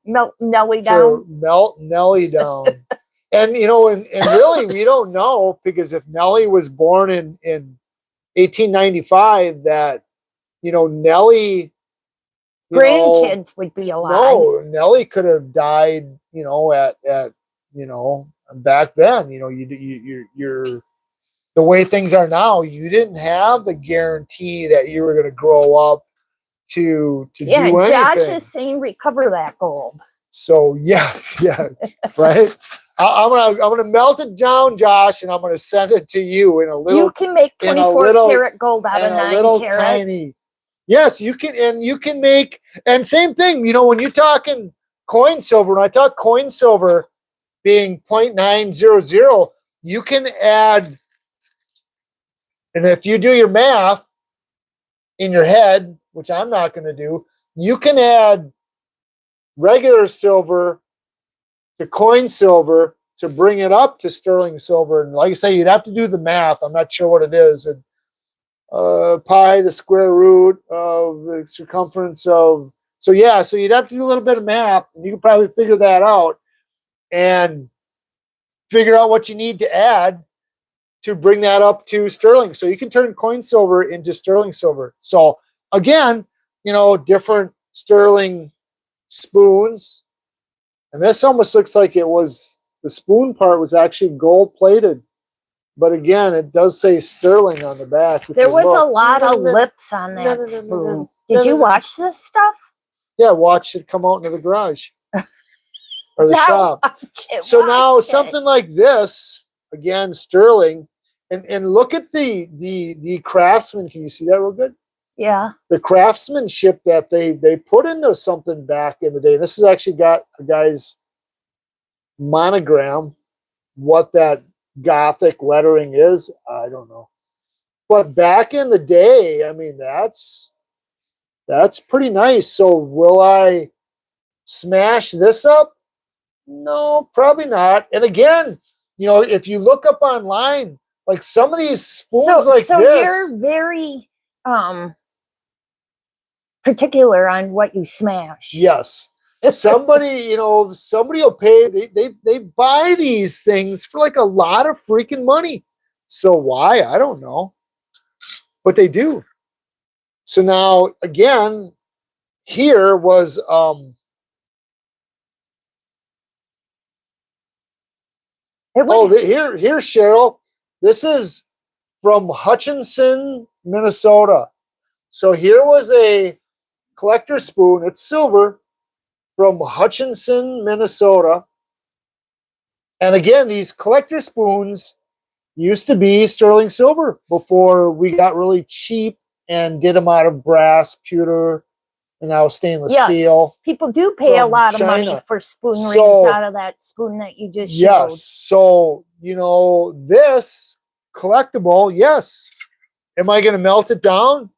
melt Nellie down. Melt Nellie down. And you know, and really we don't know, because if Nellie was born in 1895, that, you know, Nellie grandkids would be alive. No, Nellie could have died, you know, at you know, back then. You know, you're the way things are now, you didn't have the guarantee that you were going to grow up to do anything. Josh is saying recover that gold. So yeah, right. I'm gonna melt it down, Josh, and I'm gonna send it to you in a little. You can make 24-karat gold out of 9-karat. Tiny. Yes, you can, and you can make, and same thing. You know, when you're talking coin silver, when I talk coin silver being 0.900, you can add, and if you do your math in your head, which I'm not going to do, you can add regular silver to coin silver to bring it up to sterling silver. And like I say, you'd have to do the math. I'm not sure what it is. And pi, the square root of the circumference of, so you'd have to do a little bit of math, and you could probably figure that out and figure out what you need to add to bring that up to sterling. So you can turn coin silver into sterling silver. So again, you know, different sterling spoons. And this almost looks like it was, the spoon part was actually gold plated. But again, it does say sterling on the back. There was a lot of lips on that spoon. Did you watch this stuff? Yeah, watch it come out into the garage or the shop. So now something like this, again, sterling, and look at the craftsman. Can you see that real good? Yeah. The craftsmanship that they put into something back in the day. This has actually got a guy's monogram. What that Gothic lettering is, I don't know. But back in the day, I mean, that's pretty nice. So will I smash this up? No, probably not. And again, you know, if you look up online, like some of these spoons like so this. You're very particular on what you smash. Yes. Somebody, you know, somebody will pay, they buy these things for like a lot of freaking money. So why? I don't know. But they do. So now again, here was here's Cheryl. This is from Hutchinson, Minnesota. So here was a collector spoon. It's silver from Hutchinson, Minnesota. And again, these collector spoons used to be sterling silver before we got really cheap and did them out of brass, pewter, and now stainless steel. People do pay a lot of money for spoon rings out of that spoon that you just showed. Yes. So, you know, this collectible, yes. Am I going to melt it down?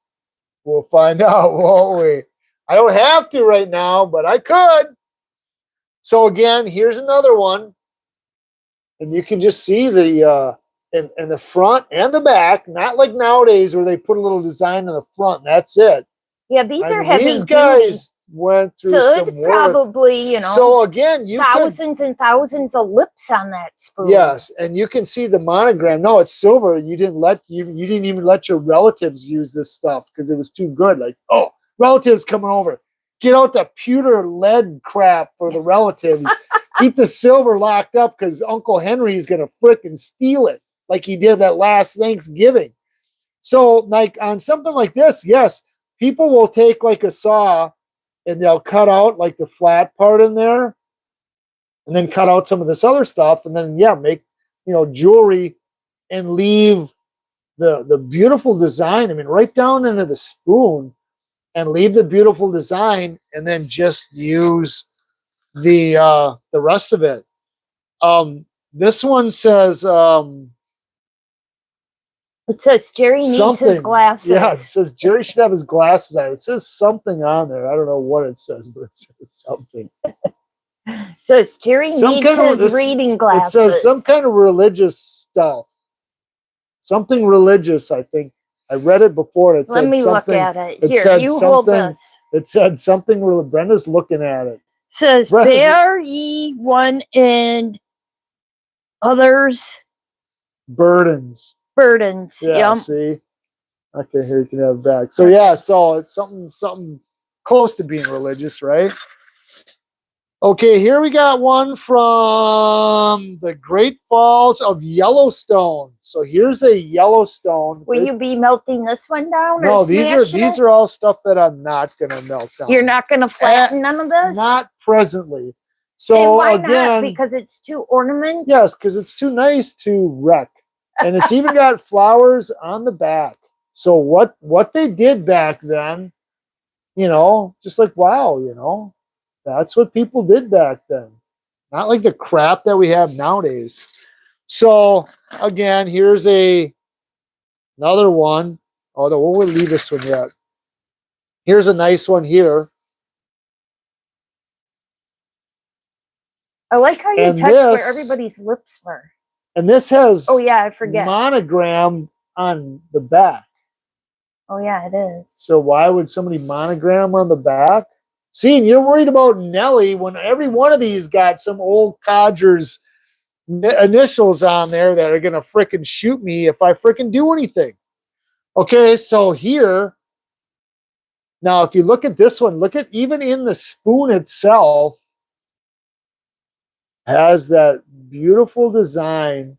We'll find out, won't we? I don't have to right now, but I could. So again, here's another one. And you can just see the in the front and the back, not like nowadays where they put a little design in the front and that's it. Yeah, these are heavy These guys went through some work. Probably, you know. So again, you thousands and thousands of lips on that spoon. Yes, and you can see the monogram. No, it's silver. You didn't even let your relatives use this stuff because it was too good. Like, oh, relatives coming over. Get out the pewter lead crap for the relatives. Keep the silver locked up because Uncle Henry's gonna frickin' steal it like he did that last Thanksgiving. So, like on something like this, yes, people will take like a saw and they'll cut out like the flat part in there and then cut out some of this other stuff and then, yeah, make, you know, jewelry and leave the beautiful design. I mean, right down into the spoon and leave the beautiful design and then just use the rest of it. This one says, it says Jerry needs his glasses. Yeah, it says Jerry should have his glasses on. It says something on there. I don't know what it says, but it says something. It says Jerry needs his reading glasses. It says some kind of religious stuff. Something religious, I think. I read it before. It Let me look at it. Here, you hold this. It said something. Brenda's looking at it. Says, bear ye one and others burdens. Yeah, see? Okay, here you can have it back. So yeah, so it's something close to being religious, right? Okay, here we got one from the Great Falls of Yellowstone. So here's a Yellowstone. Will you be melting this one down? No, these are all stuff that I'm not gonna melt down. You're not gonna flatten none of this? Not presently. So and why again, not? Because it's too ornament? Yes, because it's too nice to wreck. And it's even got flowers on the back. So what they did back then, you know, just like, wow, you know, that's what people did back then. Not like the crap that we have nowadays. So again, here's another one. Oh no, we'll leave this one yet. Here's a nice one here. I like how you touch where everybody's lips were. And this has I forget monogram on the back. Oh yeah, it is. So why would somebody monogram on the back? See, and you're worried about Nelly when every one of these got some old codger's initials on there that are gonna frickin' shoot me if I frickin' do anything. Okay, so here, now if you look at this one, look at even in the spoon itself, has that beautiful design.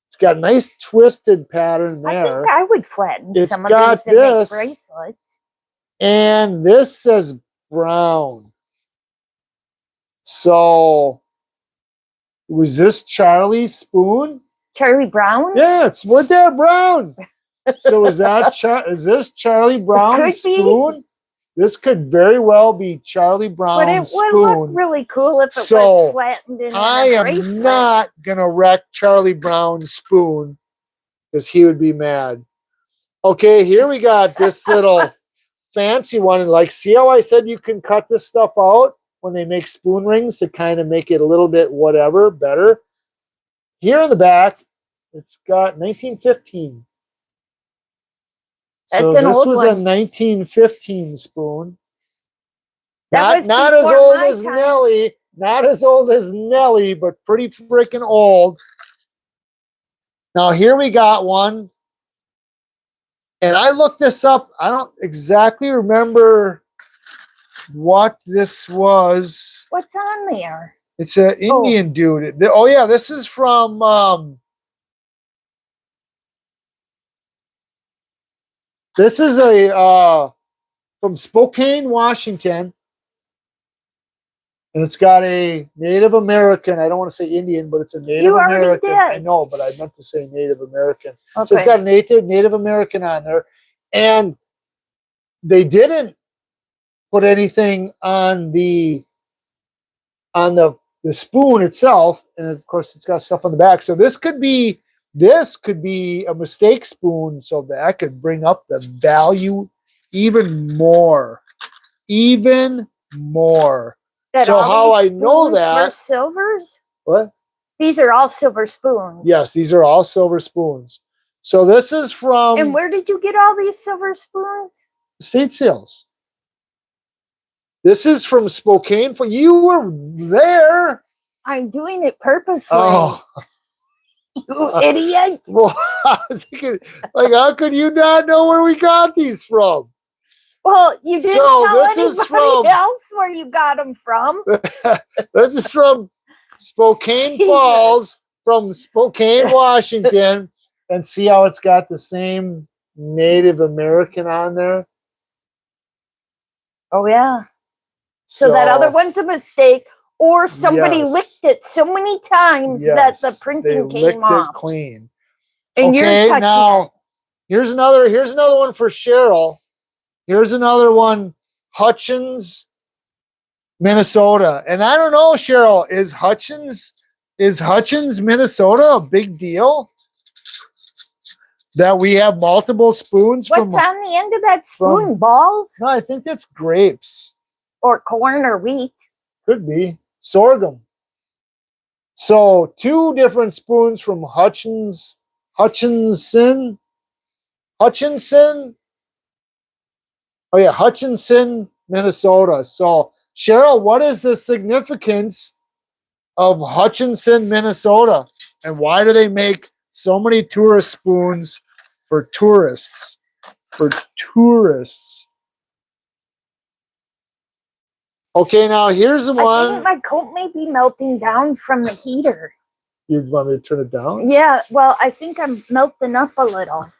It's got a nice twisted pattern there. I think I would flatten some of these and make bracelets. And this says brown. So was this Charlie's spoon? Charlie Brown's? Yeah, it's with that brown. So is this Charlie Brown's spoon? This could very well be Charlie Brown's spoon. But it would look really cool if it was flattened in I a am bracelet. not gonna wreck Charlie Brown's spoon because he would be mad. Okay, here we got this little fancy one. And like, see how I said you can cut this stuff out when they make spoon rings to kind of make it a little bit whatever better. Here in the back, it's got 1915. So this was a 1915 spoon. Not as old as Nellie. Not as old as Nellie, but pretty freaking old. Now here we got one. And I looked this up. I don't exactly remember what this was. What's on there? It's an Indian dude. Oh yeah, this is from this is a from Spokane, Washington. And it's got a Native American. I don't want to say Indian, but it's a Native American. I know, but I meant to say Native American. Okay. So it's got a Native American on there. And they didn't put anything on the spoon itself. And of course it's got stuff on the back. So this could be a mistake spoon, so that could bring up the value even more. Even more. So how I know that were silvers? What? These are all silver spoons. Yes, these are all silver spoons. So this is from. And where did you get all these silver spoons? Estate sales. This is from Spokane. For you were there. I'm doing it purposely. Oh. You idiot. Well, I was thinking, like, how could you not know where we got these from? Well, you didn't tell anybody else where you got them from. This is from Spokane Falls, from Spokane, Washington. And see how it's got the same Native American on there? Oh, yeah. So that other one's a mistake, or somebody licked it so many times that the printing came off. It clean. And you're touching it. Here's another one for Cheryl. Here's another one, Hutchins, Minnesota. And I don't know, Cheryl, is Hutchins, Minnesota a big deal? That we have multiple spoons What's on the end of that spoon? Balls? No, I think that's grapes. Or corn or wheat. Could be. Sorghum. So 2 different spoons from Hutchinson. Oh yeah, Hutchinson, Minnesota. So Cheryl, what is the significance of Hutchinson, Minnesota? And why do they make so many tourist spoons for tourists? Okay, now here's the one. I think my coat may be melting down from the heater. You want me to turn it down? Yeah, well, I think I'm melting up a little.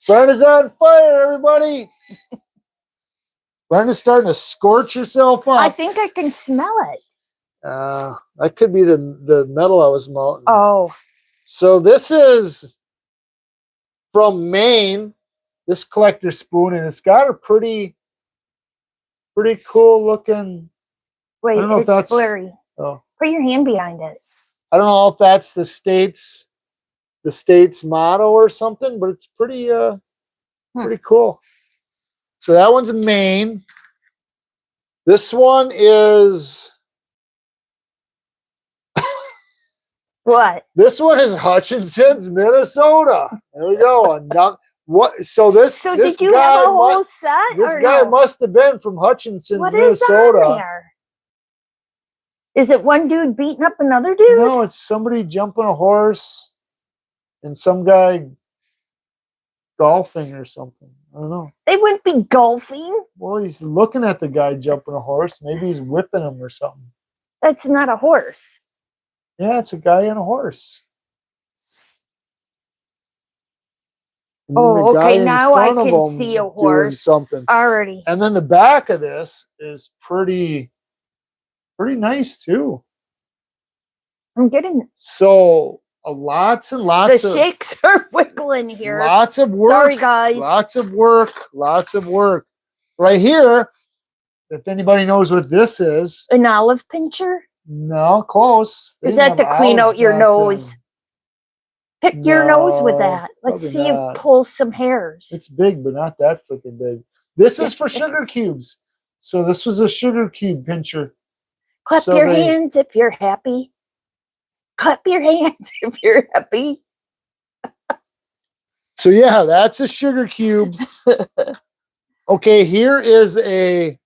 Brenda's on fire, everybody. Brenda's starting to scorch herself up. I think I can smell it. That could be the metal I was melting. Oh. So this is from Maine, this collector spoon, and it's got a pretty cool looking. Wait, it's blurry. Oh. Put your hand behind it. I don't know if that's the state's motto or something, but it's pretty cool. So that one's Maine. This one is what? This one is Hutchinson's, Minnesota. There we go. What? So did you have a whole set? This guy must have been from Hutchinson, Minnesota. What is on there? Is it one dude beating up another dude? No, it's somebody jumping a horse and some guy golfing or something. I don't know. They wouldn't be golfing. Well, he's looking at the guy jumping a horse. Maybe he's whipping him or something. That's not a horse. Yeah, it's a guy on a horse. And then the guy in now I front of can him see a doing horse something. already. And then the back of this is pretty nice too. I'm getting so lots and lots the of shakes are wiggling here. Lots of work. Sorry, guys. Lots of work. Lots of work. Right here, if anybody knows what this is. An olive pincher? No, close. Is that to clean out your nose? Pick your nose with that. Let's see you pull some hairs. It's big, but not that freaking big. This is for sugar cubes. So this was a sugar cube pincher. Clap your hands if you're happy. Clap your hands if you're happy. So yeah, that's a sugar cube. Okay, here is a...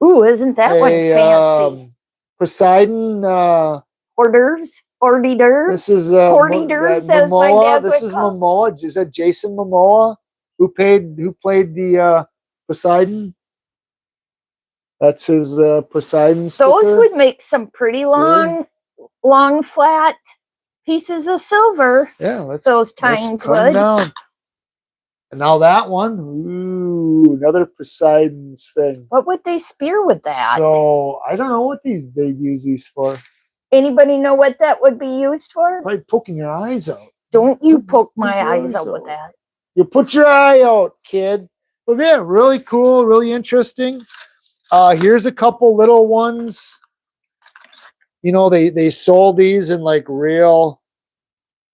Ooh, isn't that one fancy? Poseidon... hors d'oeuvres. This is hors d'oeuvres, as my dad This is Momoa. Is that Jason Momoa who played the Poseidon? That's his Poseidon sticker. Those would make some pretty long, flat pieces of silver. Yeah, those tines would. Down. And now that one, ooh, another Poseidon's thing. What would they spear with that? So I don't know what they use these for. Anybody know what that would be used for? Probably poking your eyes out. Don't you poke my eyes out with that. You put your eye out, kid. But yeah, really cool, really interesting. Here's a couple little ones. You know, they sold these in like real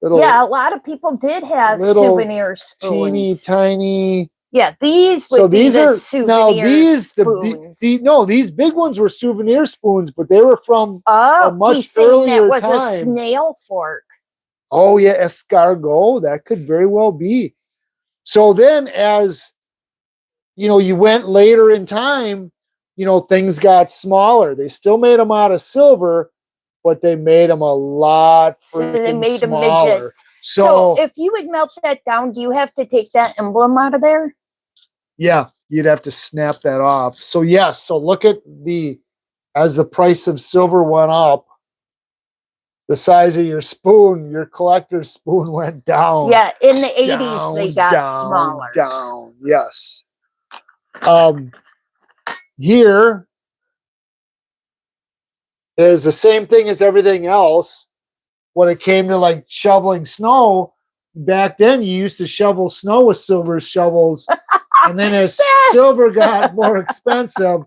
little. Yeah, a lot of people did have souvenir spoons. Teeny tiny. Yeah, these would be the souvenir spoons. These big ones were souvenir spoons, but they were from a much he's saying earlier that was time. a snail fork. Oh yeah, escargot. That could very well be. So then, as you know, you went later in time, you know, things got smaller. They still made them out of silver, but they made them a lot freaking they made smaller. A midget. So if you would melt that down, do you have to take that emblem out of there? Yeah, you'd have to snap that off. So yes, so look at as the price of silver went up, the size of your spoon, your collector's spoon went down. Yeah, in the 80s they got smaller. Down, yes. Here is the same thing as everything else. When it came to like shoveling snow, back then you used to shovel snow with silver shovels. And then as silver got more expensive,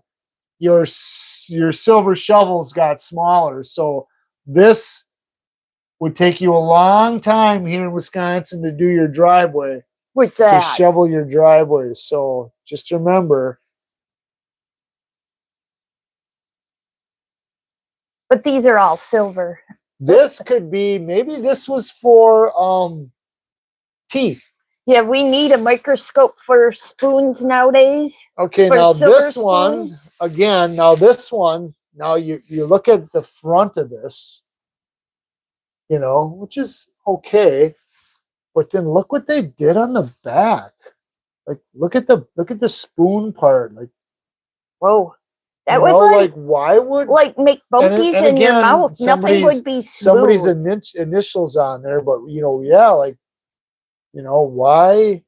your silver shovels got smaller. So this would take you a long time here in Wisconsin to do your driveway. With that. To shovel your driveway. So just remember. But these are all silver. This could be, maybe this was for teeth. Yeah, we need a microscope for spoons nowadays. Okay, now this one, again, now you look at the front of this, you know, which is okay. But then look what they did on the back. Like, look at the spoon part. Like, whoa. That would like why would make bumpies in your mouth? Nothing would be smooth. Somebody's initials on there, but you know, yeah, like, you know, why?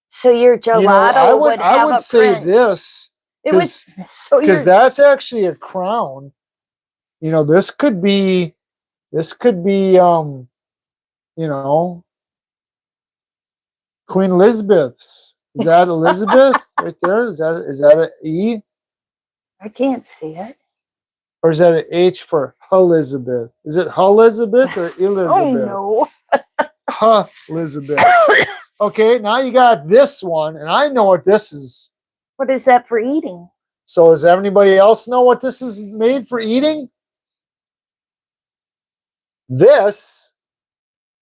So your gelato would have I would say this. It was because that's actually a crown. You know, this could be, you know, Queen Elizabeth's. Is that Elizabeth right there? Is that an E? I can't see it. Or is that an H for Elizabeth? Is it Elizabeth or Elizabeth? Oh no. Elizabeth. Okay, now you got this one, and I know what this is. What is that for eating? So does anybody else know what this is made for eating? This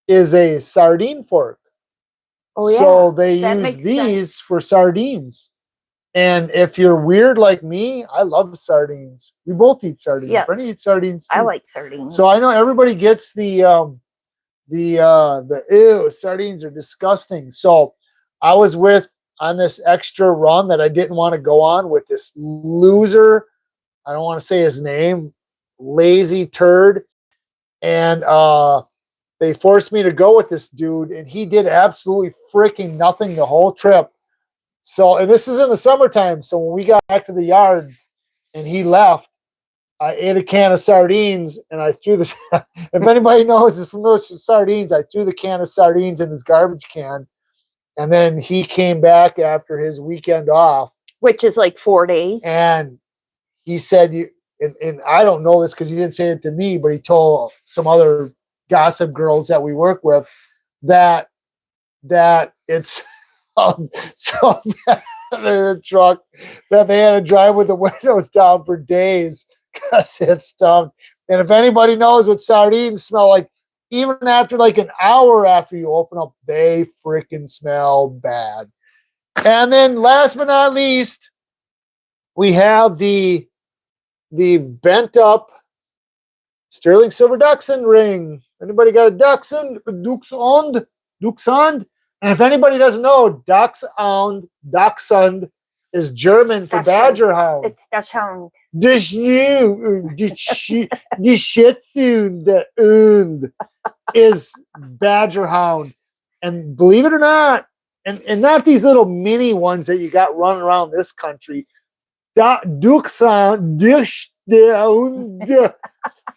is a sardine fork. Oh yeah. So they use these for sardines. And if you're weird like me, I love sardines. We both eat sardines. Yes. Brenny eats sardines too. I like sardines. So I know everybody gets the ew, sardines are disgusting. So I was on this extra run that I didn't want to go on with this loser. I don't want to say his name, lazy turd. And they forced me to go with this dude, and he did absolutely freaking nothing the whole trip. So, and this is in the summertime. So when we got back to the yard and he left, I ate a can of sardines and I threw the, if anybody knows is from those sardines, I threw the can of sardines in his garbage can. And then he came back after his weekend off, which is like 4 days. And he said, and I don't know this because he didn't say it to me, but he told some other gossip girls that we work with that it's so bad in the truck that they had to drive with the windows down for days because it stunk. And if anybody knows what sardines smell like, even after like an hour after you open up, they freaking smell bad. And then last but not least, we have the bent up sterling silver Dachshund ring. Anybody got a Dachshund? Dachshund? And if anybody doesn't know, Dachshund is German for badger hound. It's Dachshund. Die Shih Tzu is badger hound. And believe it or not, and not these little mini ones that you got running around this country. Dachshund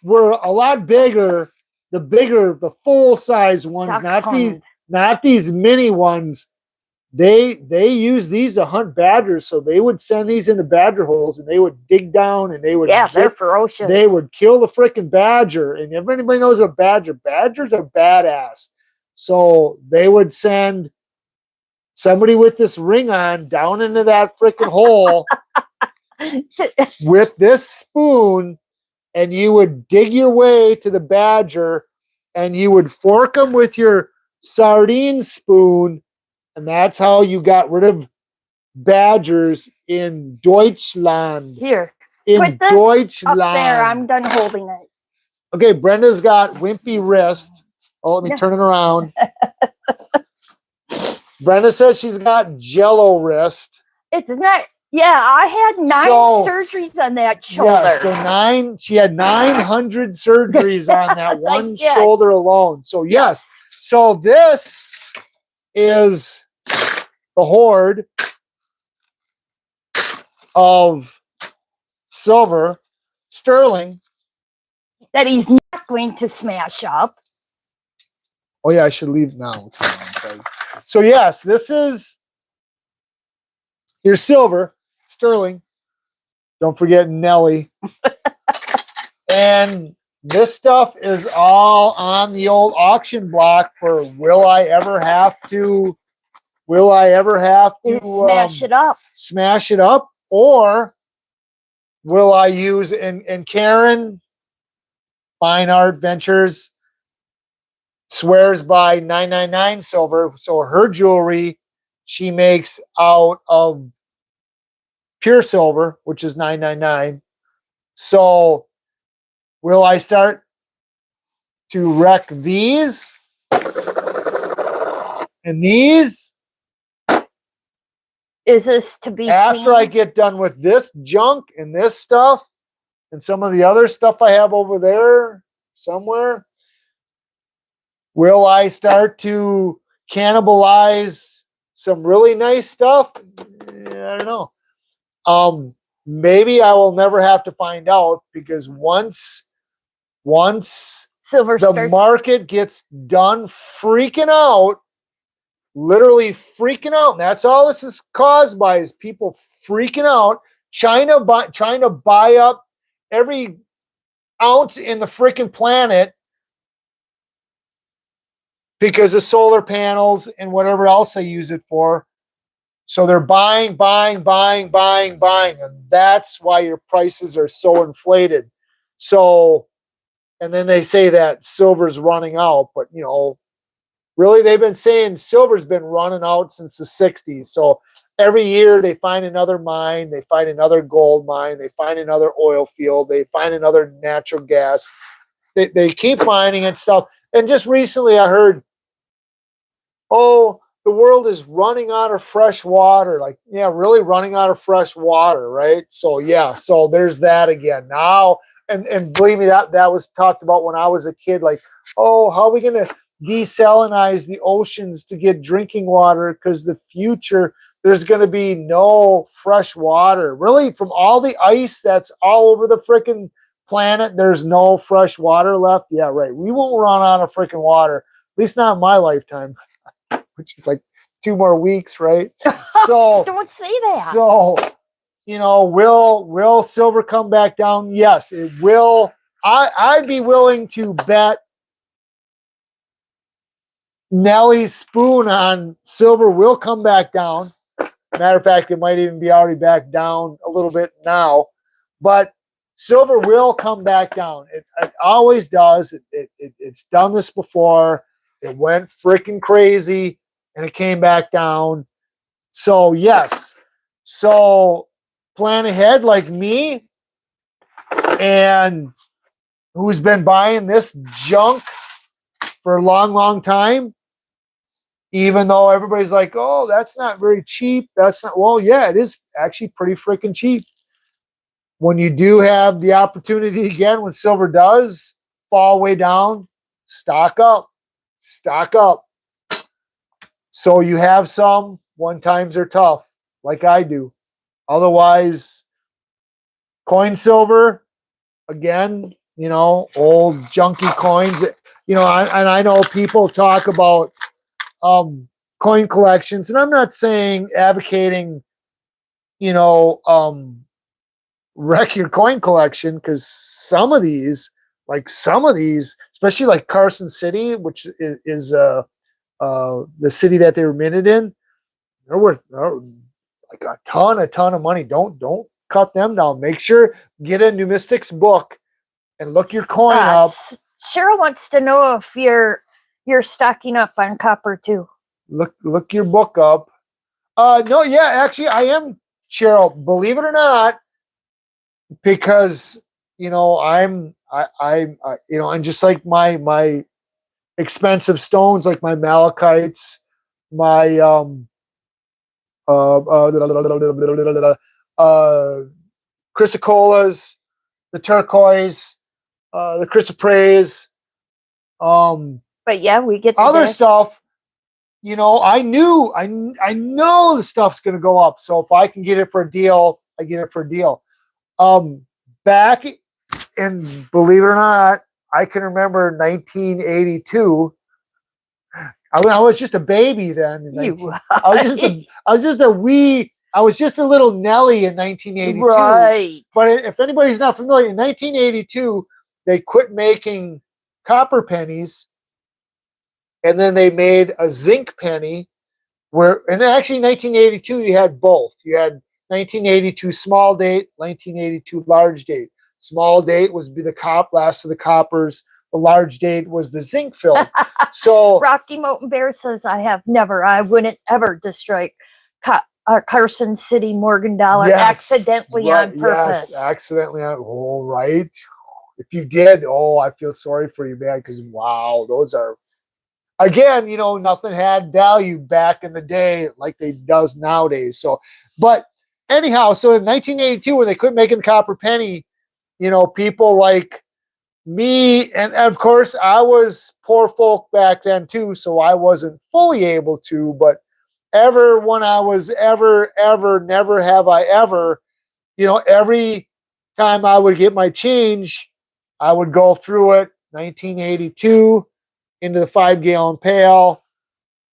were a lot bigger. The full size ones, not these mini ones. They use these to hunt badgers, so they would send these into badger holes and they would dig down and they would they're ferocious. They would kill the freaking badger. And if anybody knows what badgers are badass. So they would send somebody with this ring on down into that freaking hole with this spoon, and you would dig your way to the badger and you would fork them with your sardine spoon. And that's how you got rid of badgers in Deutschland. Here, in Deutschland. Up there, I'm done holding it. Okay, Brenda's got wimpy wrist. Oh, let me turn it around. Brenda says she's got jello wrist. It's not. Yeah, I had 9 surgeries on that shoulder. Yeah, so she had 900 surgeries on that one shoulder alone. So yes. So this is the hoard of silver sterling that he's not going to smash up. Oh yeah, I should leave now. So yes, this is your silver sterling. Don't forget Nelly. And this stuff is all on the old auction block for will I ever have to smash it up? Smash it up, or will I use and Karen Fine Art Ventures swears by 999 silver. So her jewelry she makes out of pure silver, which is 999. So will I start to wreck these and these? Is this to be after I get done with this junk and this stuff and some of the other stuff I have over there somewhere? Will I start to cannibalize some really nice stuff? I don't know. Maybe I will never have to find out, because once silver the market gets done freaking out, literally freaking out, and that's all this is caused by, is people freaking out, trying to buy up every ounce in the freaking planet because of solar panels and whatever else they use it for. So they're buying, and that's why your prices are so inflated. So, and then they say that silver's running out, but you know, really they've been saying silver's been running out since the 60s. So every year they find another mine, they find another gold mine, they find another oil field, they find another natural gas. They keep finding it stuff. And just recently I heard, oh, the world is running out of fresh water. Like, yeah, really running out of fresh water, right? So yeah, so there's that again. Now and believe me, that was talked about when I was a kid. Like, oh, how are we going to desalinize the oceans to get drinking water? Because the future, there's going to be no fresh water. Really, from all the ice that's all over the freaking planet, there's no fresh water left. Yeah, right. We won't run out of freaking water, at least not in my lifetime, which is like 2 more weeks, right? So don't say that. So, will silver come back down? Yes, it will. I'd be willing to bet Nellie's spoon on silver will come back down. Matter of fact, it might even be already back down a little bit now, but silver will come back down. It always does. It's done this before. It went freaking crazy and it came back down. So yes. So plan ahead like me and who's been buying this junk for a long, long time. Even though everybody's like, oh, that's not very cheap. That's not, well, yeah, it is actually pretty freaking cheap. When you do have the opportunity again, when silver does fall way down, stock up. Stock up. So you have some, when times are tough, like I do. Otherwise, coin silver, again, old junky coins, and I know people talk about coin collections, and I'm not saying advocating, wreck your coin collection, because some of these, especially like Carson City, which is the city that they were minted in, they're worth like a ton of money. Don't cut them down. Make sure get a numismatics book and look your coin up. Cheryl wants to know if you're stocking up on copper too. Look your book up. No, yeah, actually I am, Cheryl, believe it or not, because I'm and just like my expensive stones, like my malachites, my chrysocolas, the turquoise, the chrysoprase, but yeah, we get other stuff. I know the stuff's going to go up. So if I can get it for a deal, I get it for a deal. Back, and believe it or not, I can remember 1982. I was just a baby then. I was just a little Nelly in 1982. Right. But if anybody's not familiar, in 1982, they quit making copper pennies, and then they made a zinc penny. And actually, in 1982, you had both. You had 1982 small date, 1982 large date. Small date was the last of the coppers. The large date was the zinc film. So Rocky Mountain Bear says, I wouldn't ever destroy Carson City Morgan dollar accidentally on purpose. Yes, accidentally on. Oh, right. If you did, I feel sorry for you, man, because wow, those are, again, nothing had value back in the day like they does nowadays. So, but anyhow, so in 1982, when they quit making copper penny, people like me, and of course I was poor folk back then too, so I wasn't fully able to, but when I was never have I ever, every time I would get my change, I would go through it, 1982, into the 5-gallon pail,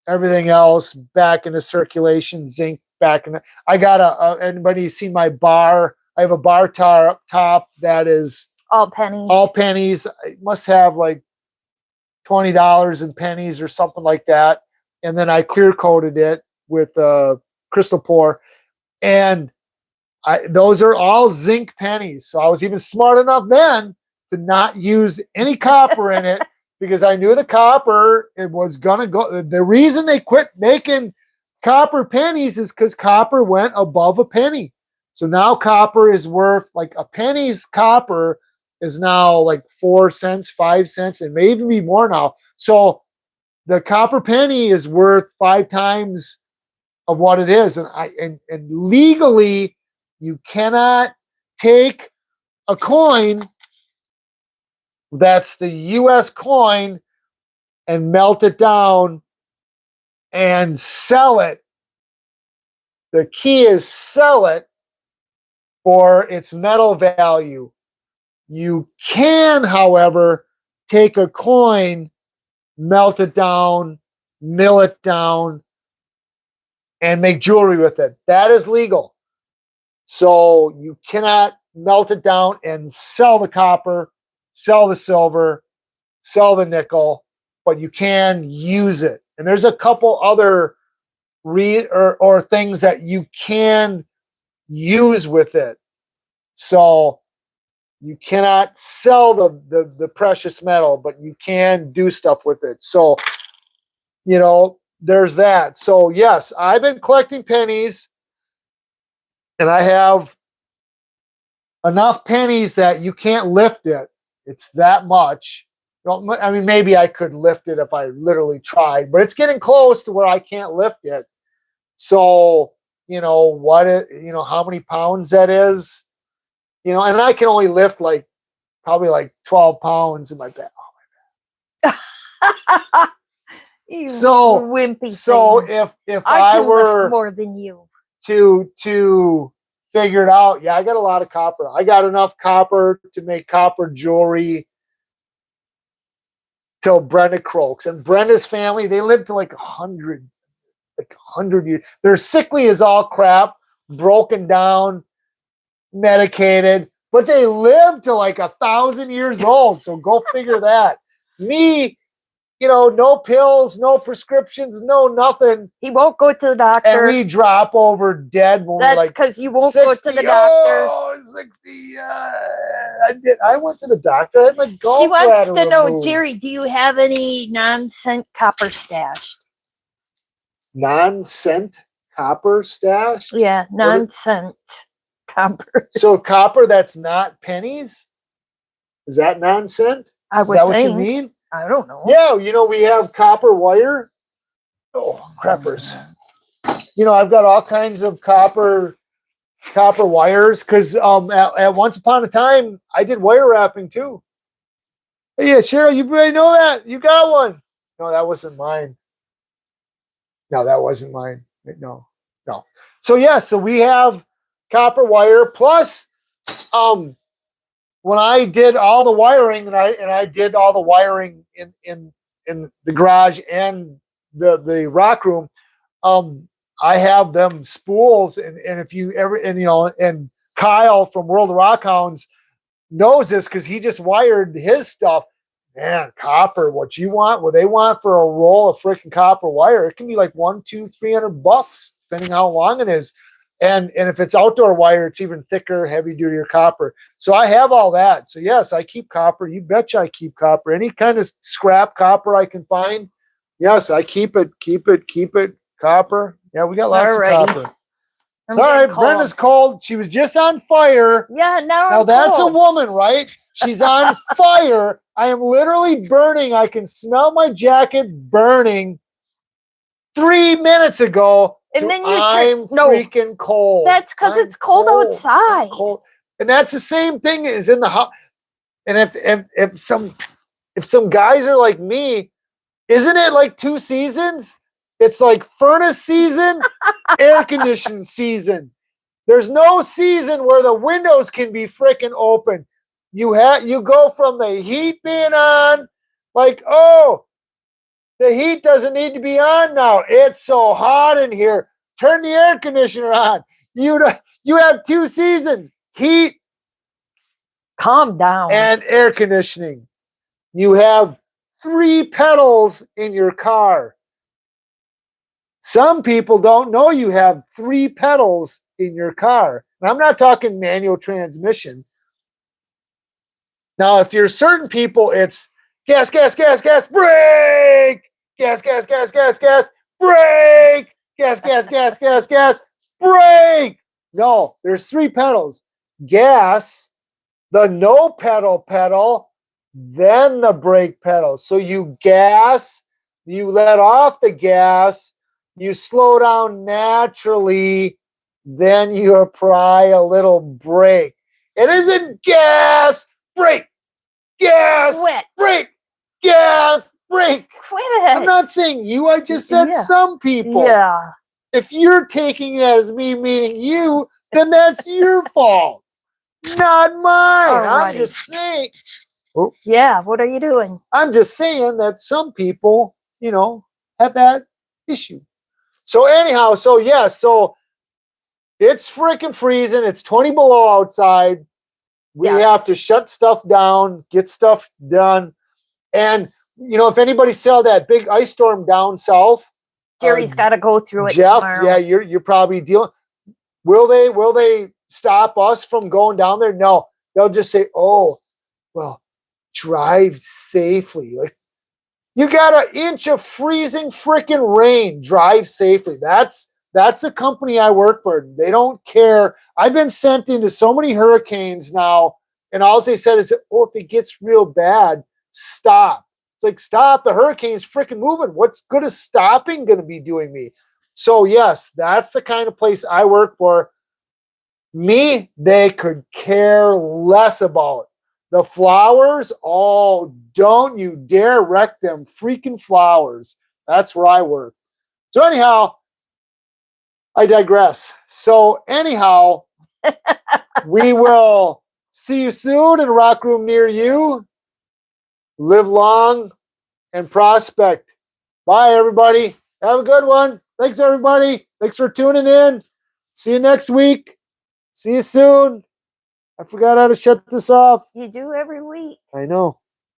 everything else back into circulation, zinc back in. I got anybody seen my bar? I have a bar top that is all pennies. All pennies. It must have like $20 in pennies or something like that. And then I clear coated it with crystal pour, and those are all zinc pennies. So I was even smart enough then to not use any copper in it, because I knew the copper, it was gonna go. The reason they quit making copper pennies is because copper went above a penny. So now copper is worth, like, a penny's copper is now like 4 cents, 5 cents, and may even be more now. So the copper penny is worth 5 times of what it is. And legally, you cannot take a coin that's the US coin and melt it down and sell it. The key is sell it for its metal value. You can, however, take a coin, melt it down, mill it down, and make jewelry with it. That is legal. So you cannot melt it down and sell the copper, sell the silver, sell the nickel, but you can use it. And there's a couple other or things that you can use with it. So you cannot sell the precious metal, but you can do stuff with it. So, there's that. So yes, I've been collecting pennies, and I have enough pennies that you can't lift it. It's that much. I mean, maybe I could lift it if I literally tried, but it's getting close to where I can't lift it. So, how many pounds that is, and I can only lift probably 12 pounds in my back. You So, wimpy so thing. if I I can were lift more than you. to figure it out, yeah, I got a lot of copper. I got enough copper to make copper jewelry till Brenda croaks. And Brenda's family, they lived to like 100 years. They're sickly as all crap, broken down, medicated, but they lived to like 1,000 years old. So go figure that. Me, no pills, no prescriptions, no nothing. He won't go to the doctor. And we drop over dead when we're That's because you won't 60, go to the doctor. Oh, 60. I went to the doctor. I had my gallbladder She wants to know, removed. Jerry, do you have any non-cent copper stashed? Non-cent copper stashed? Yeah, non-cent copper. So copper that's not pennies? Is that non-cent? I would Is that think. what you mean? I don't know. Yeah, we have copper wire. Oh, crappers. I've got all kinds of copper wires because at once upon a time I did wire wrapping too. Hey, yeah, Cheryl, you really know that? You got one. No, that wasn't mine. No. So yeah, so we have copper wire plus when I did all the wiring and I did all the wiring in the garage and the rock room, I have them spools and if you ever and Kyle from World of Rock Hounds knows this because he just wired his stuff. Man, copper, what they want for a roll of freaking copper wire, it can be like $100, $200, $300, depending how long it is. And if it's outdoor wire, it's even thicker, heavy duty copper. So I have all that. So yes, I keep copper. You betcha I keep copper. Any kind of scrap copper I can find. Yes, I keep it. Copper. Yeah, we got lots of copper. Sorry, Brenda's cold. She was just on fire. Yeah, now that's cold. A woman, right? She's on fire. I am literally burning. I can smell my jacket burning 3 minutes ago. And then I'm freaking cold. That's because it's cold outside. Cold. And that's the same thing as in the house. And if some guys are like me, isn't it like 2 seasons? It's like furnace season, air conditioning season. There's no season where the windows can be freaking open. You go from the heat being on, like, oh, the heat doesn't need to be on now. It's so hot in here. Turn the air conditioner on. You have 2 seasons: heat, calm down, and air conditioning. You have 3 pedals in your car. Some people don't know you have 3 pedals in your car. And I'm not talking manual transmission. Now, if you're certain people, it's gas, gas, gas, gas, brake, gas, gas, gas, gas, gas, brake, gas, gas, gas, gas, gas, brake. No, there's 3 pedals. Gas, the no pedal, then the brake pedal. So you gas, you let off the gas, you slow down naturally, then you apply a little brake. It isn't gas, brake, gas, Quit. brake, gas, brake. Quit it. I'm not saying you, I just said some people. Yeah. If you're taking that as me meaning you, then that's your fault, not mine. I'm just saying. Oh, yeah, what are you doing? I'm just saying that some people, you know, have that issue. So anyhow, so it's freaking freezing. It's 20 below outside. We have to shut stuff down, get stuff done. And, if anybody saw that big ice storm down south, Jerry's got to go through it Jeff, tomorrow. yeah, you're probably dealing. Will they stop us from going down there? No. They'll just say, oh, well, drive safely. Like, you got an inch of freezing freaking rain. Drive safely. That's the company I work for. They don't care. I've been sent into so many hurricanes now, and all they said is, oh, if it gets real bad, stop. It's like, stop. The hurricane's freaking moving. What's good is stopping going to be doing me? So, yes, that's the kind of place I work for. Me, they could care less about. The flowers, oh, don't you dare wreck them freaking flowers. That's where I work. So anyhow, I digress. So anyhow, we will see you soon in a rock room near you. Live long and prospect. Bye, everybody. Have a good one. Thanks, everybody. Thanks for tuning in. See you next week. See you soon. I forgot how to shut this off. You do every week. I know.